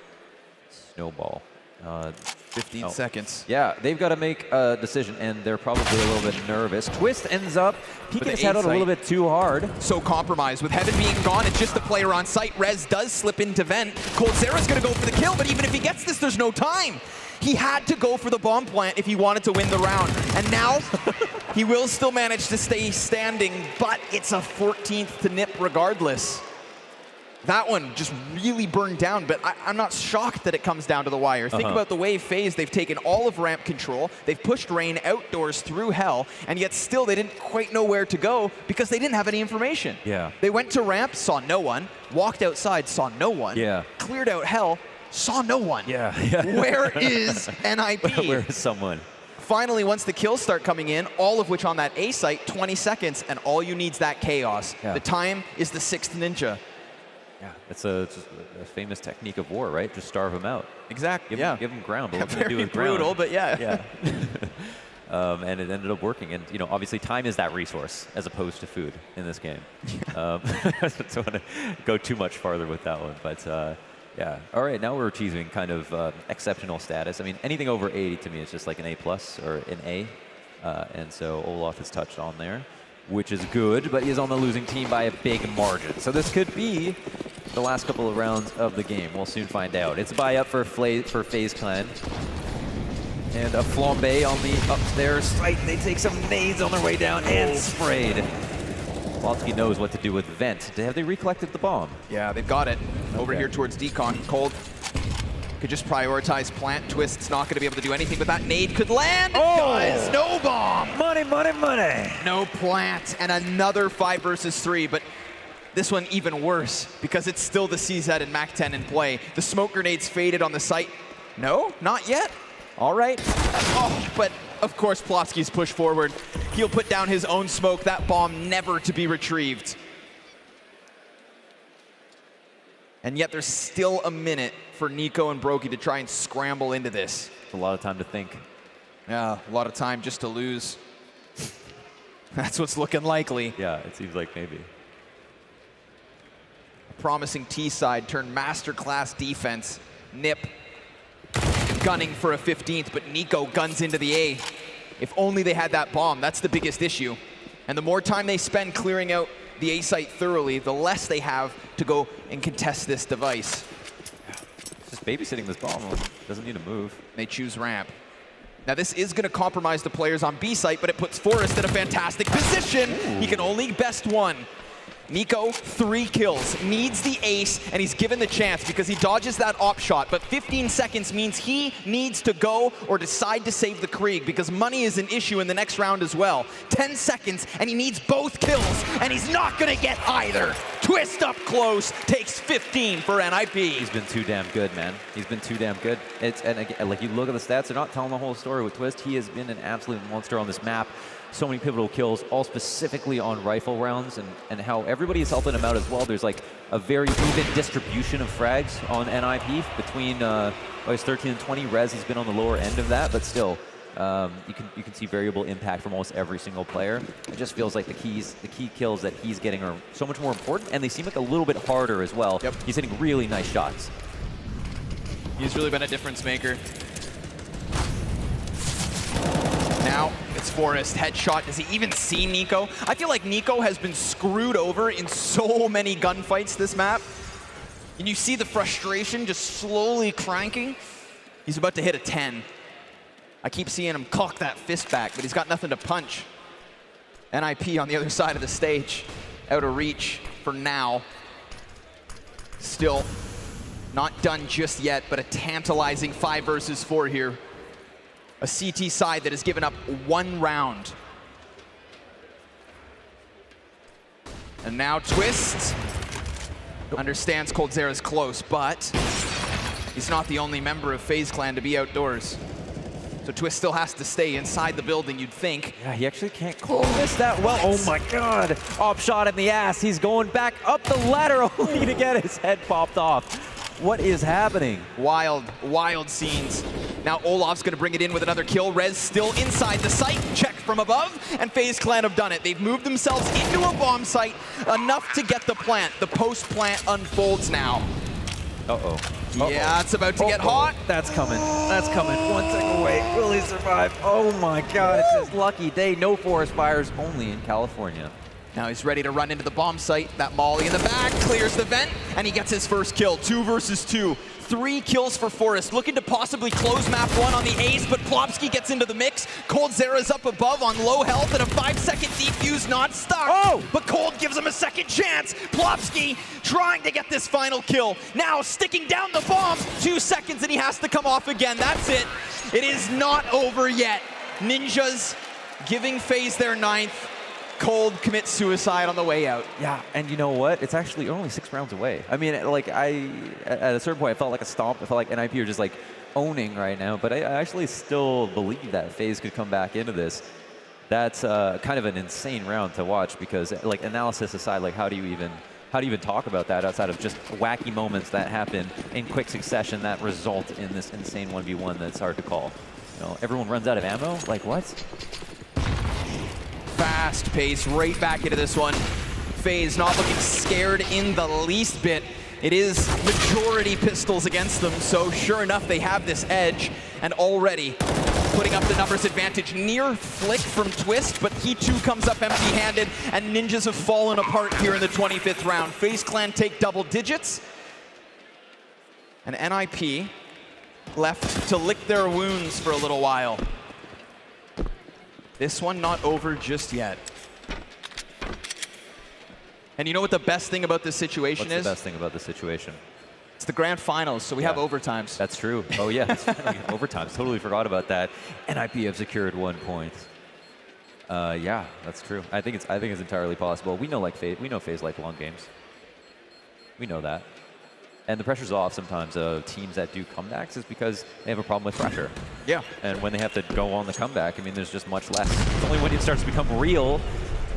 snowball. 15 seconds. Yeah, they've got to make a decision, and they're probably a little bit nervous. Twist ends up peeking his head out a little bit too hard. So compromised. With Heaven being gone, it's just the player on site. Rez does slip into vent. Cold Sarah's going to go for the kill, but even if he gets this, there's no time. He had to go for the bomb plant if he wanted to win the round. And now he will still manage to stay standing, but it's a 14th to NiP regardless. That one just really burned down, but I'm not shocked that it comes down to the wire. Think about the way FaZe, they've taken all of ramp control, they've pushed Rain outdoors through Hell, and yet still they didn't quite know where to go because they didn't have any information. Yeah. They went to ramp, saw no one, walked outside, saw no one, cleared out Hell, saw no one. Yeah. Where is NiP? Where is someone? Finally, once the kills start coming in, all of which on that A site, 20 seconds, and all you need is that chaos. Yeah. The time is the 6th ninja. Yeah, it's a famous technique of war, right? Just starve them out. Exactly. Give them ground. But what can they do Very with ground? brutal, but yeah. And it ended up working. And obviously, time is that resource as opposed to food in this game. I don't want to go too much farther with that one, but yeah. All right, now we're achieving kind of exceptional status. I mean, anything over 80 to me is just like an A+ or an A. And so Olaf is touched on there, which is good, but he is on the losing team by a big margin. So this could be the last couple of rounds of the game. We'll soon find out. It's a buy up for FaZe Clan. And a flambe on the upstairs site. They take some nades on their way down and sprayed. Plopsky knows what to do with Vent. Have they recollected the bomb? Yeah, they've got it. Over here towards Decon. Cold could just prioritize plant. Twist's not going to be able to do anything, but that nade could land. Guys, no bomb. Money, money, money. No plant, and another 5 versus 3, but this one even worse because it's still the CZ and MAC-10 in play. The smoke grenades faded on the site. No, not yet. All right. Oh, but of course Plopsky's push forward. He'll put down his own smoke. That bomb never to be retrieved. And yet there's still a minute for Nico and Brokey to try and scramble into this. It's a lot of time to think. Yeah, a lot of time just to lose. That's what's looking likely. Yeah, it seems like maybe. Promising T side turned masterclass defense. NiP gunning for a 15th, but Nico guns into the A. If only they had that bomb, that's the biggest issue. And the more time they spend clearing out the A site thoroughly, the less they have to go and contest this device. Just babysitting this bomb. Doesn't need to move. They choose ramp. Now this is going to compromise the players on B site, but it puts Forrest in a fantastic position. He can only best one. Nico, 3 kills, needs the ace, and he's given the chance because he dodges that op shot, but 15 seconds means he needs to go or decide to save the Krieg because money is an issue in the next round as well. 10 seconds, and he needs both kills, and he's not gonna get either. Twist up close, takes 15 for NiP. He's been too damn good, man. He's been too damn good. And again, like you look at the stats, they're not telling the whole story with Twist. He has been an absolute monster on this map. So many pivotal kills, all specifically on rifle rounds, and how everybody is helping him out as well. There's like a very even distribution of frags on NiP between he's 13 and 20. Rez has been on the lower end of that, but still, you can see variable impact from almost every single player. It just feels like the key kills that he's getting are so much more important, and they seem like a little bit harder as well. Yep. He's hitting really nice shots. He's really been a difference maker. Now it's Forrest, headshot. Does he even see Nico? I feel like Nico has been screwed over in so many gunfights this map. And you see the frustration just slowly cranking. He's about to hit a 10. I keep seeing him cock that fist back, but he's got nothing to punch. NiP on the other side of the stage, out of reach for now. Still not done just yet, but a tantalizing 5 versus 4 here. A CT side that has given up 1 round. And now Twist understands coldzera's close, but he's not the only member of FaZe Clan to be outdoors. So Twist still has to stay inside the building, you'd think. Yeah, he actually can't call this that well. Oh my God, op shot in the ass. He's going back up the ladder only to get his head popped off. What is happening? Wild, wild scenes. Now Olaf's gonna bring it in with another kill. Rez still inside the site, check from above, and FaZe Clan have done it. They've moved themselves into a bomb site, enough to get the plant. The post-plant unfolds now. Uh-oh. Yeah, it's about to get hot. That's coming. That's coming. 1 second away. Will he survive? Oh my God, it's his lucky day. No forest fires, only in California. Now he's ready to run into the bomb site. That molly in the back clears the vent, and he gets his first kill. 2 versus 2. 3 kills for Forrest, looking to possibly close map 1 on the ace, but Plopsky gets into the mix. coldzera's up above on low health, and a 5-second defuse not stuck. Oh! But Cold gives him a second chance. Plopsky trying to get this final kill. Now sticking down the bomb. 2 seconds, and he has to come off again. That's it. It is not over yet. Ninjas giving FaZe their 9th. Cold commits suicide on the way out. Yeah, and you know what? It's actually only 6 rounds away. I mean, like, at a certain point, I felt like a stomp. I felt like NiP are just like owning right now, but I actually still believe that FaZe could come back into this. That's kind of an insane round to watch because, like, analysis aside, like, how do you even talk about that outside of just wacky moments that happen in quick succession that result in this insane 1v1 that's hard to call? You know, everyone runs out of ammo? Like, what? Fast pace right back into this one. FaZe not looking scared in the least bit. It is majority pistols against them, so sure enough, they have this edge, and already putting up the numbers advantage. Near flick from Twist, but he too comes up empty-handed, and Ninjas have fallen apart here in the 25th round. FaZe Clan take double digits, and NiP left to lick their wounds for a little while. This one not over just yet. And you know what the best thing about this situation is? What's the best thing about this situation? It's the grand finals, so we have overtimes. That's true. Oh yeah, overtimes. Totally forgot about that. NiP have secured 1 point. Yeah, that's true. I think it's entirely possible. We know FaZe like long games. We know that. And the pressure's off sometimes of teams that do comebacks is because they have a problem with pressure. Yeah. And when they have to go on the comeback, I mean, there's just much less. It's only when it starts to become real,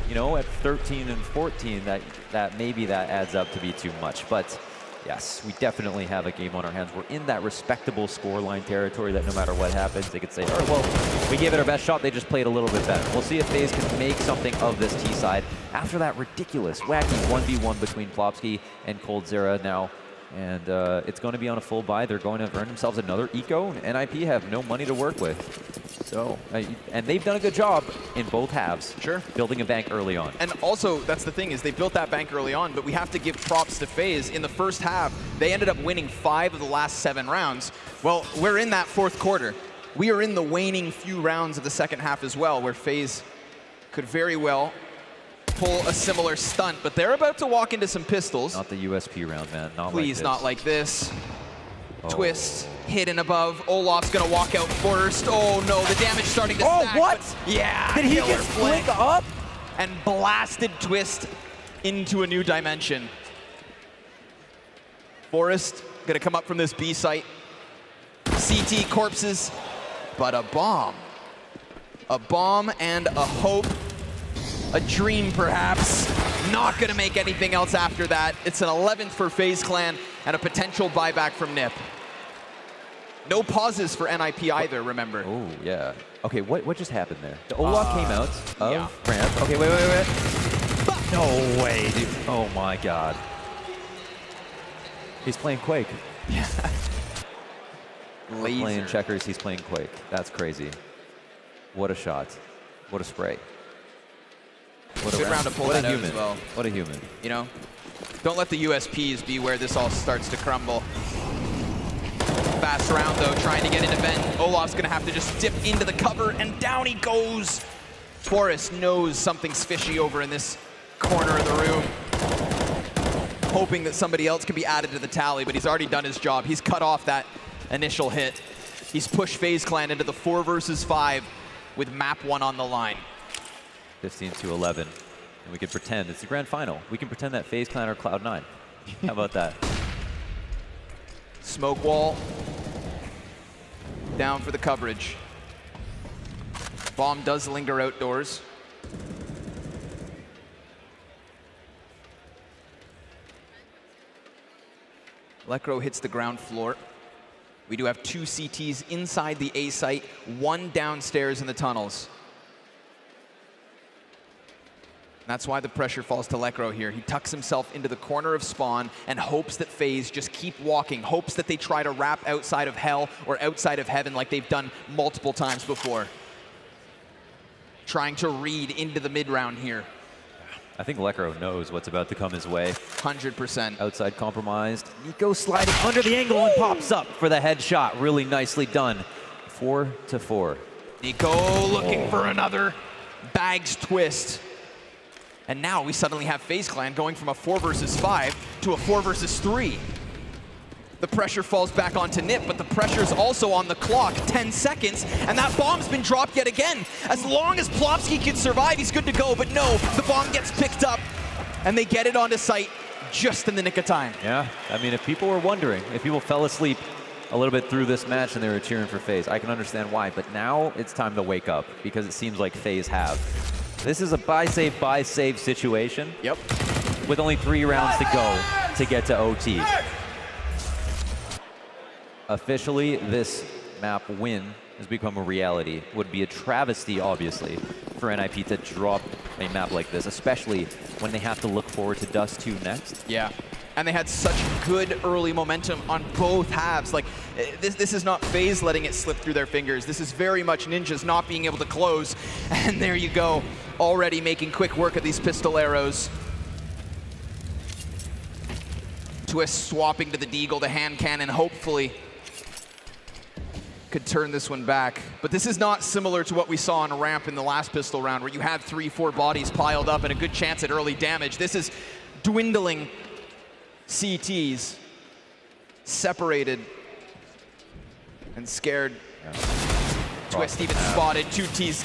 you know, at 13 and 14 that maybe that adds up to be too much. But yes, we definitely have a game on our hands. We're in that respectable scoreline territory that no matter what happens, they could say, oh, well, we gave it our best shot. They just played a little bit better. We'll see if FaZe can make something of this T side after that ridiculous, wacky 1v1 between Plopsky and coldzera now. And it's going to be on a full buy. They're going to earn themselves another eco. And NiP have no money to work with. So, and they've done a good job in both halves. Sure. Building a bank early on. And also, that's the thing, is they built that bank early on, but we have to give props to FaZe. In the first half, they ended up winning 5 of the last 7 rounds. Well, we're in that 4th quarter. We are in the waning few rounds of the second half as well, where FaZe could very well pull a similar stunt, but they're about to walk into some pistols. Not the USP round, man. Not Please, like this. not like this. Oh. Twist, hidden above. Olaf's gonna walk out first. Oh no, the damage starting to stack. what? But yeah, Did he killer get flick flick up? and blasted Twist into a new dimension. Forrest gonna come up from this B site. CT corpses, but a bomb. A bomb and a hope. A dream, perhaps. Not gonna make anything else after that. It's an 11th for FaZe Clan and a potential buyback from NiP. No pauses for NiP either, remember. Oh, yeah. Okay, what just happened there? The Olaf came out of yeah. ramp. Okay, wait. No way, dude. Oh my God. He's playing Quake. We're playing checkers, he's playing Quake. That's crazy. What a shot. What a spray. What Good round to pull that out as well. What a human. You know, don't let the USPs be where this all starts to crumble. Fast round though, trying to get into vent. Olaf's gonna have to just dip into the cover and down he goes. Forrest knows something's fishy over in this corner of the room. Hoping that somebody else can be added to the tally, but he's already done his job. He's cut off that initial hit. He's pushed FaZe Clan into the 4 versus 5 with map 1 on the line. 15 to 11. And we can pretend it's the grand final. We can pretend that FaZe Clan are Cloud9. How about that? Smoke wall. Down for the coverage. Bomb does linger outdoors. Lekro hits the ground floor. We do have 2 CTs inside the A site, 1 downstairs in the tunnels. That's why the pressure falls to Lekro here. He tucks himself into the corner of spawn and hopes that FaZe just keep walking, hopes that they try to wrap outside of hell or outside of heaven like they've done multiple times before. Trying to read into the mid-round here. I think Lekro knows what's about to come his way. 100%. Outside compromised. Nico sliding under the angle and pops up for the headshot. Really nicely done. 4 to 4. Nico looking for another. Bags Twist. And now we suddenly have FaZe Clan going from a 4 versus 5 to a 4 versus 3. The pressure falls back onto NiP, but the pressure's also on the clock. 10 seconds, and that bomb's been dropped yet again. As long as Plopsky can survive, he's good to go, but no, the bomb gets picked up, and they get it onto site just in the nick of time. Yeah, I mean, if people were wondering, if people fell asleep a little bit through this match and they were cheering for FaZe, I can understand why, but now it's time to wake up, because it seems like FaZe have. This is a buy save situation. Yep. With only 3 rounds to go to get to OT. Officially, this map win has become a reality. Would be a travesty, obviously, for NiP to drop a map like this, especially when they have to look forward to Dust 2 next. Yeah. And they had such good early momentum on both halves. Like, this is not FaZe letting it slip through their fingers. This is very much Ninjas not being able to close. And there you go, already making quick work of these pistol arrows. Twist swapping to the Deagle, the hand cannon, hopefully could turn this one back. But this is not similar to what we saw on a ramp in the last pistol round, where you had 3-4 bodies piled up and a good chance at early damage. This is dwindling CTs, separated and scared. Yeah. Twist even spotted, 2 Ts.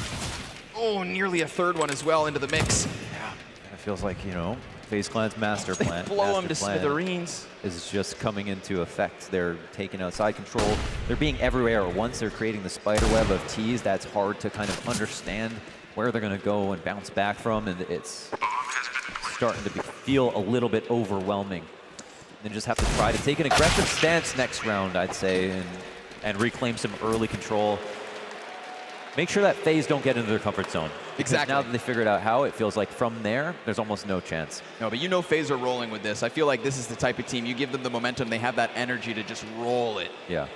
Oh, nearly a 3rd one as well into the mix. Yeah, it feels like, you know, FaZe Clan's master plan. Blow them to smithereens. Is just coming into effect. They're taking outside control. They're being everywhere. Once they're creating the spider web of Ts, that's hard to kind of understand where they're going to go and bounce back from, and it's starting to feel a little bit overwhelming. And just have to try to take an aggressive stance next round, I'd say, and reclaim some early control. Make sure that FaZe don't get into their comfort zone. Exactly. Now that they figured out how, it feels like from there, there's almost no chance. No, but you know FaZe are rolling with this. I feel like this is the type of team, you give them the momentum, they have that energy to just roll it. Yeah.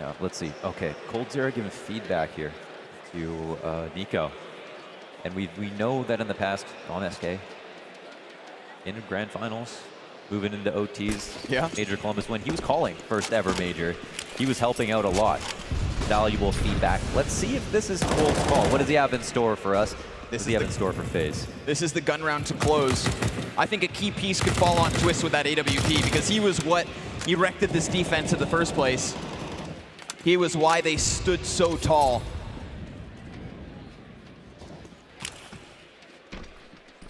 Yeah, let's see. Okay, Coldzera giving feedback here to Nico. And we know that in the past on SK, in grand finals, moving into OTs, yeah. Major Columbus, when he was calling first ever major, he was helping out a lot. valuable feedback. Let's see if this is Cold's call. What does he have in store for us? What does he have in store for FaZe? This is the gun round to close. I think a key piece could fall on Twist with that AWP because he was what erected this defense in the first place. He was why they stood so tall.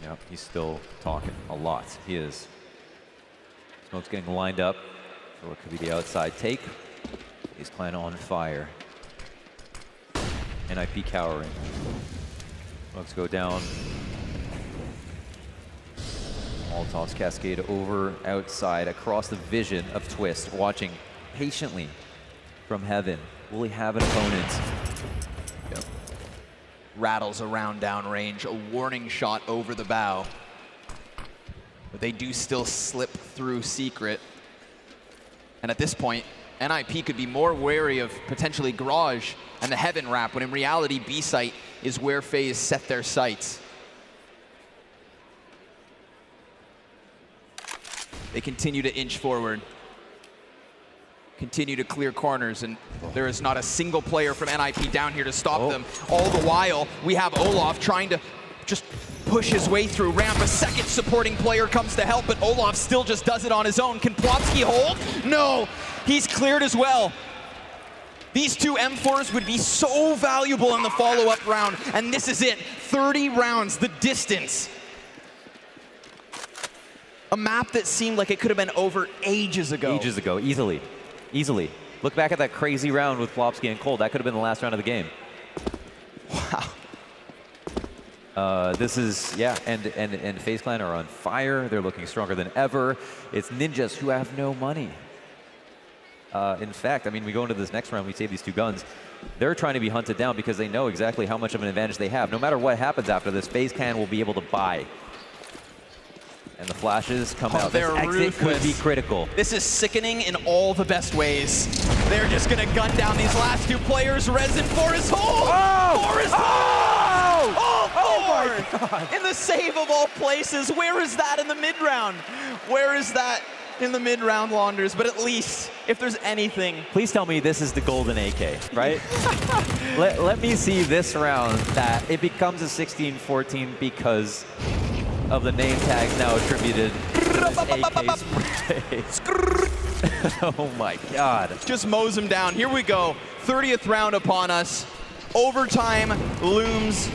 Yep, he's still talking a lot. He is. Smoke's getting lined up for what could be the outside take. He's clan on fire. NiP cowering. Smokes go down. Molotovs cascade over outside across the vision of Twist, watching patiently from heaven. Will he have an opponent? Yep. Rattles around downrange, a warning shot over the bow. But they do still slip through secret. And at this point, NiP could be more wary of potentially Garage and the Heaven Wrap, when in reality, B-site is where FaZe set their sights. They continue to inch forward, continue to clear corners, and there is not a single player from NiP down here to stop them. All the while, we have Olaf trying to just push his way through ramp. A second supporting player comes to help, but Olaf still just does it on his own. Can Plopsky hold? No, he's cleared as well. These two M4s would be so valuable in the follow-up round, and this is it. 30 rounds, the distance. A map that seemed like it could have been over ages ago. Ages ago, easily. Easily. Look back at that crazy round with Plopsky and Cold. That could have been the last round of the game. Wow. This is, yeah, and FaZe Clan are on fire. They're looking stronger than ever. It's ninjas who have no money. In fact, I mean, we go into this next round, we save these two guns. They're trying to be hunted down because they know exactly how much of an advantage they have. No matter what happens after this, FaZe Clan will be able to buy. And the flashes come out. This exit could be critical. This is sickening in all the best ways. They're just gonna gun down these last two players. Resin for his hold! Oh! For his hold! Oh my God! In the save of all places. Where is that in the mid-round? Where is that in the mid-round, Launders? But at least, if there's anything. Please tell me this is the golden AK, right? let me see this round that it becomes a 16-14 because of the name tags now attributed to this AK spray. Oh my God. Just mows him down. Here we go. 30th round upon us. Overtime looms.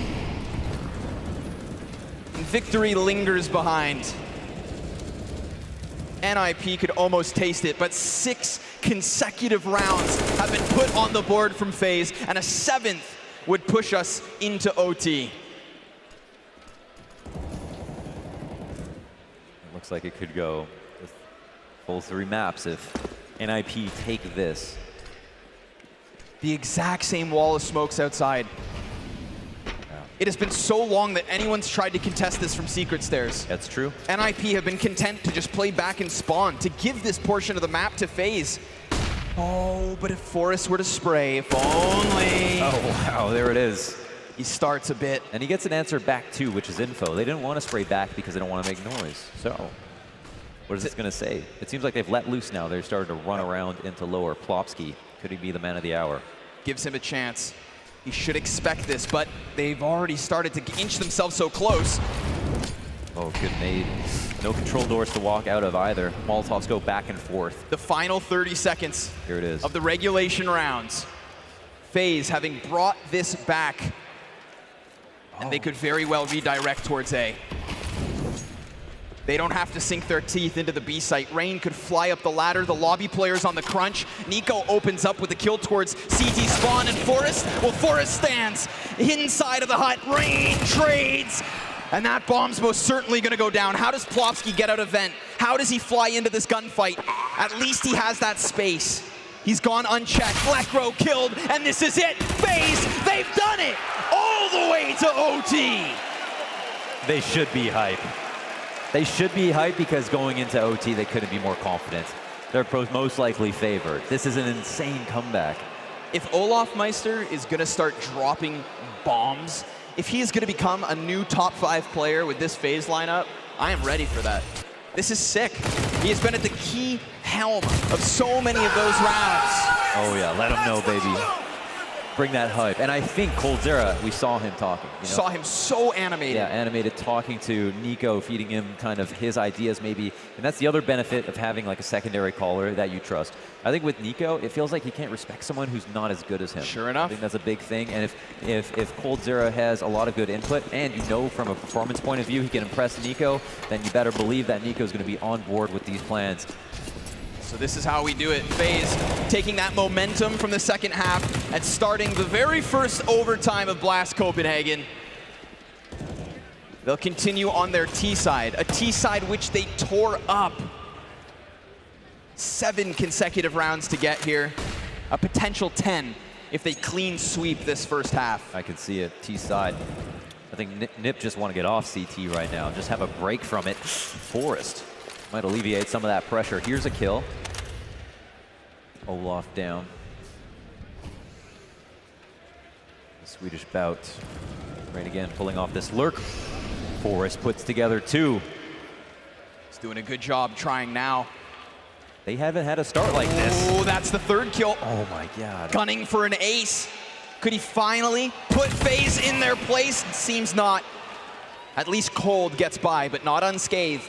Victory lingers behind. NiP could almost taste it, but 6 consecutive rounds have been put on the board from FaZe, and a 7th would push us into OT. Looks like it could go with full 3 maps if NiP take this. The exact same wall of smokes outside. It has been so long that anyone's tried to contest this from secret stairs. That's true. NiP have been content to just play back and spawn, to give this portion of the map to FaZe. Oh, but if Forrest were to spray, if only. Oh, wow, there it is. He starts a bit. And he gets an answer back too, which is info. They didn't want to spray back because they don't want to make noise. So, what is this going to say? It seems like they've let loose now. They're starting to run around into lower. Plopsky, could he be the man of the hour? Gives him a chance. He should expect this, but they've already started to inch themselves so close. Oh, good nade. No control doors to walk out of either. Molotovs go back and forth. The final 30 seconds Here it is. of the regulation rounds. FaZe having brought this back, and they could very well redirect towards A. They don't have to sink their teeth into the B site. Rain could fly up the ladder. The lobby players on the crunch. Nico opens up with a kill towards CT spawn, and Forrest, well, Forrest stands inside of the hut. Rain trades, and that bomb's most certainly gonna go down. How does Plopsky get out of vent? How does he fly into this gunfight? At least he has that space. He's gone unchecked. Blackrow killed, and this is it. FaZe, they've done it all the way to OT. They should be hype. They should be hyped because going into OT, they couldn't be more confident. They're most likely favored. This is an insane comeback. If Olaf Meister is going to start dropping bombs, if he is going to become a new top 5 player with this FaZe lineup, I am ready for that. This is sick. He has been at the key helm of so many of those rounds. Oh yeah, let him know, baby. bring that hype. And I think coldzera, we saw him talking. You know? Saw him so animated. Yeah, animated, talking to Nico, feeding him kind of his ideas maybe. And that's the other benefit of having like a secondary caller that you trust. I think with Nico, it feels like he can't respect someone who's not as good as him. Sure enough. I think that's a big thing. And if coldzera has a lot of good input, and you know from a performance point of view he can impress Nico, then you better believe that Nico's going to be on board with these plans. So this is how we do it. Faze taking that momentum from the second half and starting the very first overtime of Blast Copenhagen. They'll continue on their T side, a T side which they tore up. 7 consecutive rounds to get here, a potential 10 if they clean sweep this first half. I can see it, T side. I think NiP just want to get off CT right now, just have a break from it. Forest might alleviate some of that pressure. Here's a kill. Olaf down. The Swedish bout. Rain again pulling off this lurk. Forest puts together 2. He's doing a good job trying now. They haven't had a start like this. Oh, that's the 3rd kill. Oh my God. Gunning for an ace. Could he finally put Faze in their place? It seems not. At least Cold gets by, but not unscathed.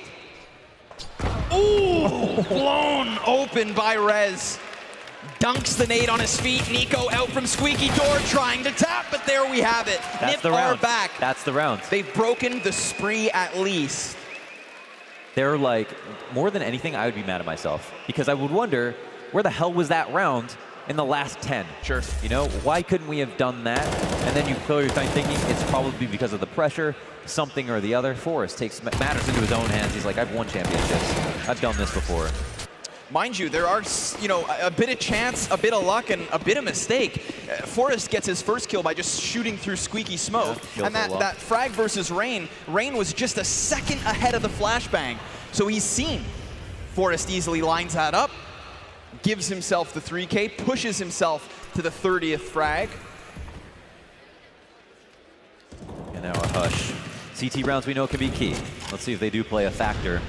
Ooh, blown open by Rez. Dunks the nade on his feet. Nico out from squeaky door trying to tap, but there we have it. That's NiP the round. are back. That's the round. They've broken the spree at least. They're like, more than anything, I would be mad at myself. Because I would wonder, where the hell was that round in the last 10? Sure. You know, why couldn't we have done that? And then you clearly start thinking it's probably because of the pressure, something or the other. Forrest takes matters into his own hands. He's like, I've won championships. I've done this before. Mind you, there are, you know, a bit of chance, a bit of luck, and a bit of mistake. Forrest gets his first kill by just shooting through squeaky smoke. Yeah, and that frag versus Rain was just a second ahead of the flashbang. So he's seen. Forrest easily lines that up, gives himself the 3K, pushes himself to the 30th frag. And now a hush. CT rounds we know can be key. Let's see if they do play a factor.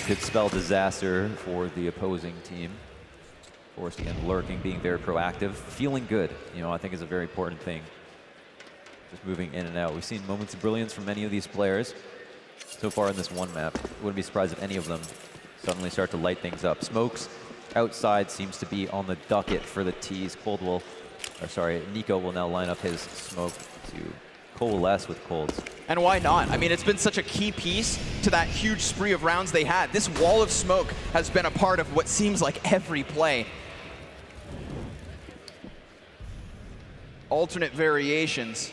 Could spell disaster for the opposing team. Forrest again lurking, being very proactive, feeling good, you know, I think is a very important thing. Just moving in and out. We've seen moments of brilliance from many of these players so far in this one map. Wouldn't be surprised if any of them suddenly start to light things up. Smokes outside seems to be on the docket for the T's. Nico will now line up his smoke to coalesce with Colds. And why not? I mean, it's been such a key piece to that huge spree of rounds they had. This wall of smoke has been a part of what seems like every play. Alternate variations,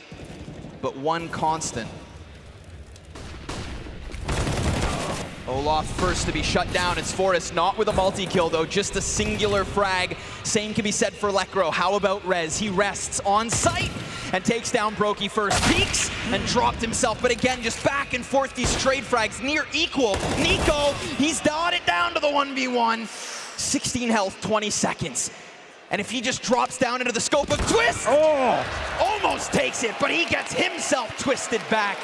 but one constant. Olaf first to be shut down. It's Forrest, not with a multi-kill though, just a singular frag. Same can be said for Lekro. How about Rez? He rests on site and takes down Brokey first. Peeks and dropped himself, but again, just back and forth, these trade frags near equal. Nico, he's got it down to the 1v1. 16 health, 20 seconds. And if he just drops down into the scope of Twist, almost takes it, but he gets himself twisted back.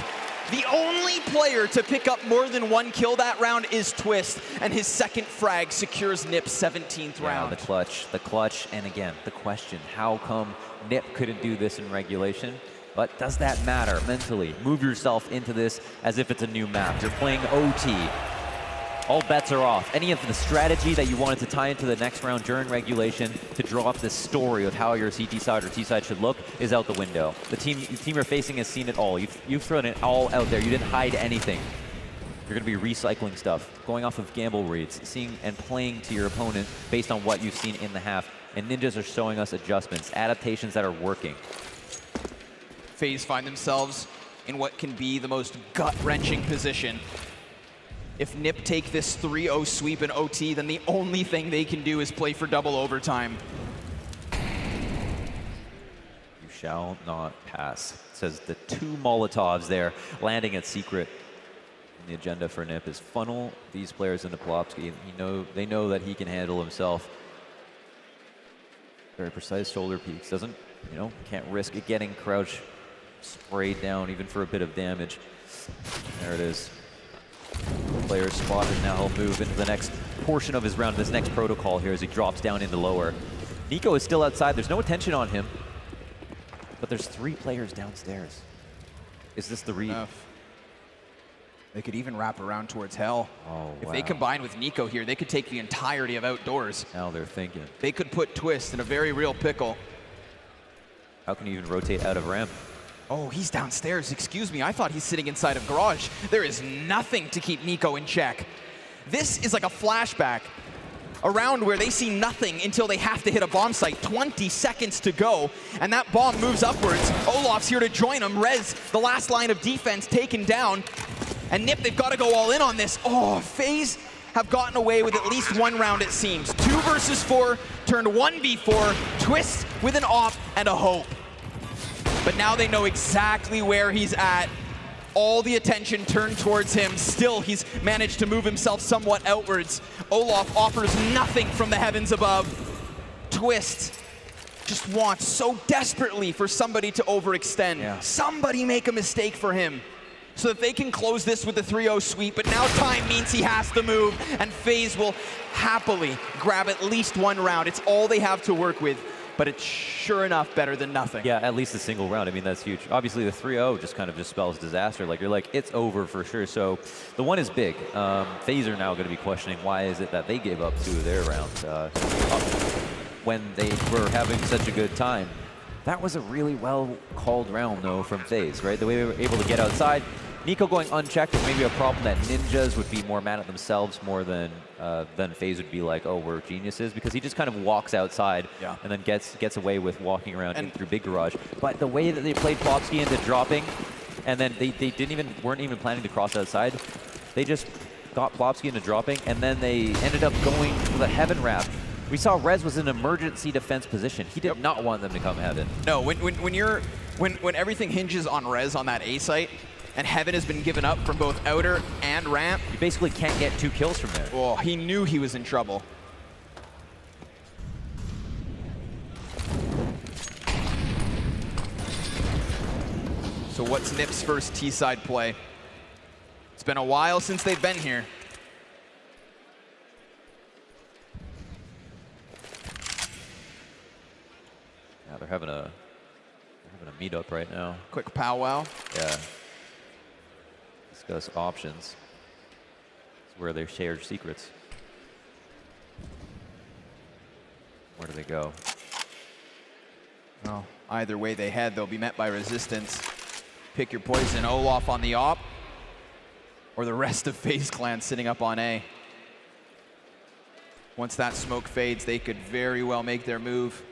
The only player to pick up more than 1 kill that round is Twist, and his second frag secures NiP's 17th round. The clutch, and again, the question, how come NiP couldn't do this in regulation? But does that matter mentally? Move yourself into this as if it's a new map. You're playing OT. All bets are off. Any of the strategy that you wanted to tie into the next round during regulation to draw up this story of how your CT side or T side should look is out the window. The team you're facing has seen it all. You've thrown it all out there. You didn't hide anything. You're going to be recycling stuff, going off of gamble reads, seeing and playing to your opponent based on what you've seen in the half. And Ninjas are showing us adjustments, adaptations that are working. Faze find themselves in what can be the most gut-wrenching position. If NiP take this 3-0 sweep in OT, then the only thing they can do is play for double overtime. You shall not pass. It says the 2 Molotovs there landing at secret. And the agenda for NiP is funnel these players into Plopsky. They know that he can handle himself. Very precise shoulder peaks. Can't risk it getting crouch sprayed down even for a bit of damage. There it is. Player spotted, now he'll move into the next portion of his round, this next protocol here as he drops down into lower. Nico is still outside. There's no attention on him. But there's 3 players downstairs. Is this the read? Enough. They could even wrap around towards Hell. Oh, if wow. they combine with Nico here, they could take the entirety of Outdoors. Now they're thinking. They could put Twist in a very real pickle. How can you even rotate out of ramp? Oh, he's downstairs. Excuse me. I thought he's sitting inside of Garage. There is nothing to keep Nico in check. This is like a flashback. A round where they see nothing until they have to hit a bomb site. 20 seconds to go, and that bomb moves upwards. Olaf's here to join him. Rez, the last line of defense, taken down. And NiP, they've got to go all in on this. Oh, Faze have gotten away with at least 1 round, it seems. 2 versus 4, turned 1v4, Twist with an op and a hope. But now they know exactly where he's at. All the attention turned towards him. Still, he's managed to move himself somewhat outwards. Olaf offers nothing from the heavens above. Twist just wants so desperately for somebody to overextend. Yeah. Somebody make a mistake for him so that they can close this with the 3-0 sweep. But now time means he has to move, and FaZe will happily grab at least 1 round. It's all they have to work with. But it's sure enough better than nothing. Yeah, at least a single round. I mean, that's huge. Obviously, the 3-0 just kind of just spells disaster. Like, you're like, it's over for sure. So the 1 is big. FaZe are now going to be questioning why is it that they gave up 2 of their rounds when they were having such a good time. That was a really well-called round, though, from FaZe, right? The way they were able to get outside. Nico going unchecked is maybe a problem that ninjas would be more mad at themselves more than FaZe would be like, oh, we're geniuses, because he just kind of walks outside and then gets away with walking around in through Big Garage. But the way that they played Plopsky into dropping, and then they weren't even planning to cross outside. They just got Plopsky into dropping, and then they ended up going for the Heaven Wrap. We saw Rez was in emergency defense position. He did not want them to come Heaven. No, when everything hinges on Rez on that A site, and Heaven has been given up from both outer and ramp. You basically can't get 2 kills from there. Oh, he knew he was in trouble. So what's NiP's first T-side play? It's been a while since they've been here. Yeah, they're having a meetup right now. Quick powwow. Yeah. Discuss options. It's where they share secrets. Where do they go? Well, either way they head, they'll be met by resistance. Pick your poison. Olaf on the op, or the rest of FaZe Clan sitting up on A. Once that smoke fades, they could very well make their move.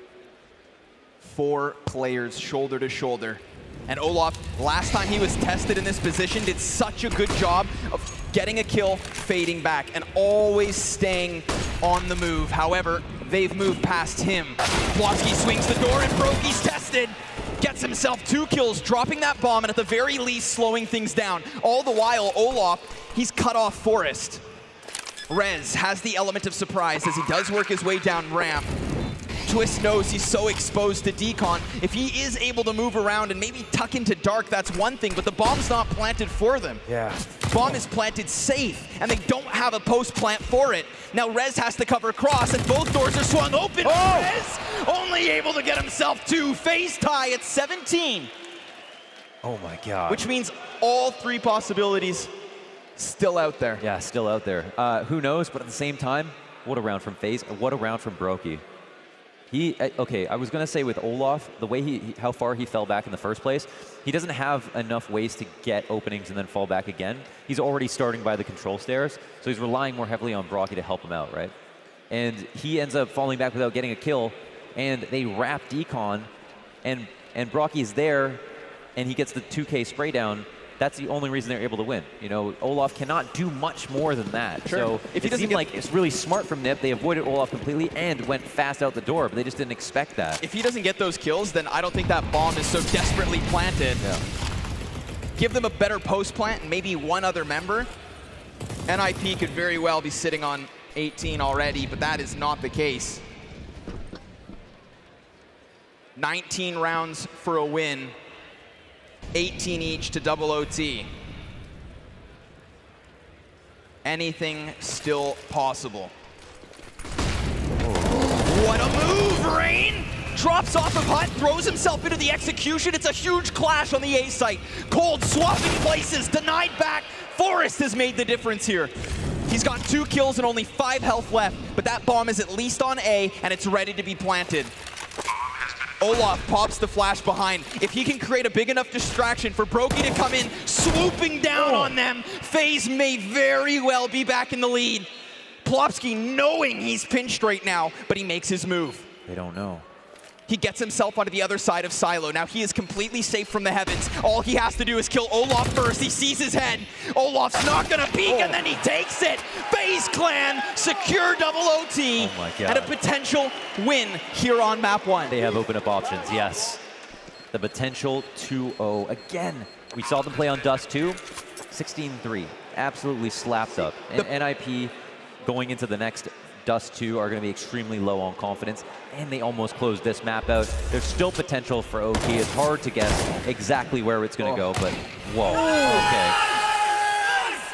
4 players shoulder to shoulder. And Olaf, last time he was tested in this position, did such a good job of getting a kill, fading back, and always staying on the move. However, they've moved past him. Plopsky swings the door, and Broky's tested. Gets himself 2 kills, dropping that bomb, and at the very least, slowing things down. All the while, Olaf, he's cut off Forest. Rez has the element of surprise as he does work his way down ramp. Twist knows he's so exposed to Decon. If he is able to move around and maybe tuck into Dark, that's one thing, but the bomb's not planted for them. Yeah. Bomb is planted safe, and they don't have a post plant for it. Now Rez has to cover cross, and both doors are swung open. Oh! Rez only able to get himself 2. FaZe tie at 17. Oh my God. Which means all 3 possibilities still out there. Yeah, still out there. Who knows, but at the same time, what a round from FaZe, what a round from Brokey. Okay, I was going to say with Olaf, the way how far he fell back in the first place, he doesn't have enough ways to get openings and then fall back again. He's already starting by the control stairs, so he's relying more heavily on Brokey to help him out, right? And he ends up falling back without getting a kill, and they wrap Decon, and Brokey is there, and he gets the 2K spray down. That's the only reason they're able to win. You know, Olaf cannot do much more than that. Sure. So if it seemed like it's really smart from NiP. They avoided Olaf completely and went fast out the door, but they just didn't expect that. If he doesn't get those kills, then I don't think that bomb is so desperately planted. Yeah. Give them a better post plant and maybe 1 other member. NiP could very well be sitting on 18 already, but that is not the case. 19 rounds for a win. 18 each to double OT. Anything still possible. What a move, Rain! Drops off of Hut, throws himself into the execution. It's a huge clash on the A site. Cold swapping places, denied back. Forrest has made the difference here. He's got 2 kills and only 5 health left, but that bomb is at least on A, and it's ready to be planted. Olaf pops the flash behind. If he can create a big enough distraction for Brokey to come in, swooping down on them, Faze may very well be back in the lead. Plopsky knowing he's pinched right now, but he makes his move. They don't know. He gets himself onto the other side of Silo. Now he is completely safe from the heavens. All he has to do is kill Olaf first. He sees his head. Olaf's not gonna peek, and then he takes it. Faze Clan secure double OT and a potential win here on map 1. They have open up options, yes. The potential 2-0 again. We saw them play on Dust 2, 16-3, absolutely slapped up. And NiP going into the next Dust 2 are going to be extremely low on confidence, and they almost closed this map out. There's still potential for OK. It's hard to guess exactly where it's going to go, but whoa, okay.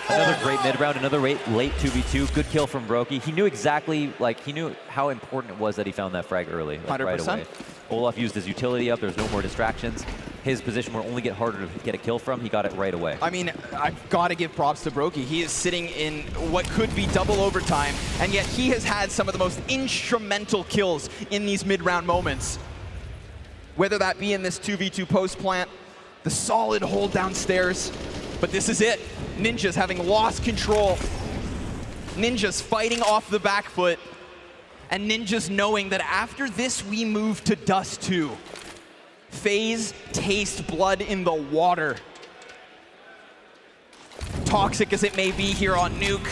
Another great mid round, another late 2v2. Good kill from Brokey. He knew exactly, like, he knew how important it was that he found that frag early, like, right away. Olaf used his utility up. There's no more distractions. His position will only get harder to get a kill from. He got it right away. I mean, I've got to give props to Brokey. He is sitting in what could be double overtime, and yet he has had some of the most instrumental kills in these mid-round moments. Whether that be in this 2v2 post plant, the solid hold downstairs, but this is it. Ninjas having lost control. Ninjas fighting off the back foot, and Ninjas knowing that after this we move to Dust 2. Faze taste blood in the water. Toxic as it may be here on Nuke.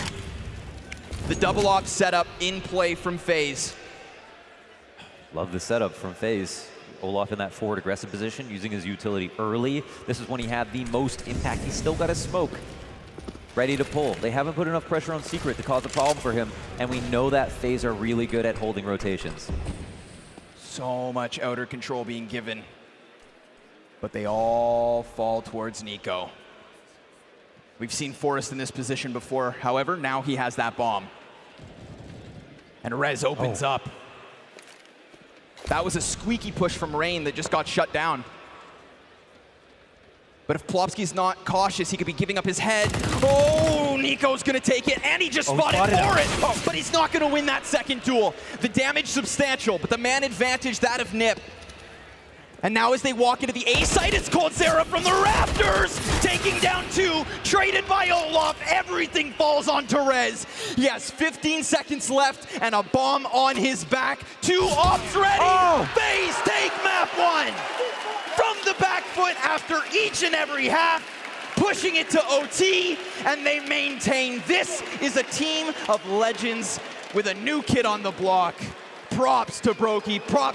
The double op setup in play from Faze. Love the setup from Faze. Olaf in that forward aggressive position, using his utility early. This is when he had the most impact. He's still got a smoke ready to pull. They haven't put enough pressure on Secret to cause a problem for him, and we know that Faze are really good at holding rotations. So much outer control being given, but they all fall towards Nico. We've seen Forrest in this position before. However, now he has that bomb. And Rez opens up. That was a squeaky push from Rain that just got shut down. But if Plopsky's not cautious, he could be giving up his head. Oh, Nico's gonna take it, and he just spotted Forrest. But he's not gonna win that second duel. The damage substantial, but the man advantage, that of NiP. And now as they walk into the A site, it's Coldzera from the rafters, taking down 2, traded by Olaf. Everything falls on Rez. Yes, 15 seconds left and a bomb on his back. 2 ops ready. Faze take map 1 from the back foot after each and every half, pushing it to OT, and they maintain. This is a team of legends with a new kid on the block. Props to Brokey, props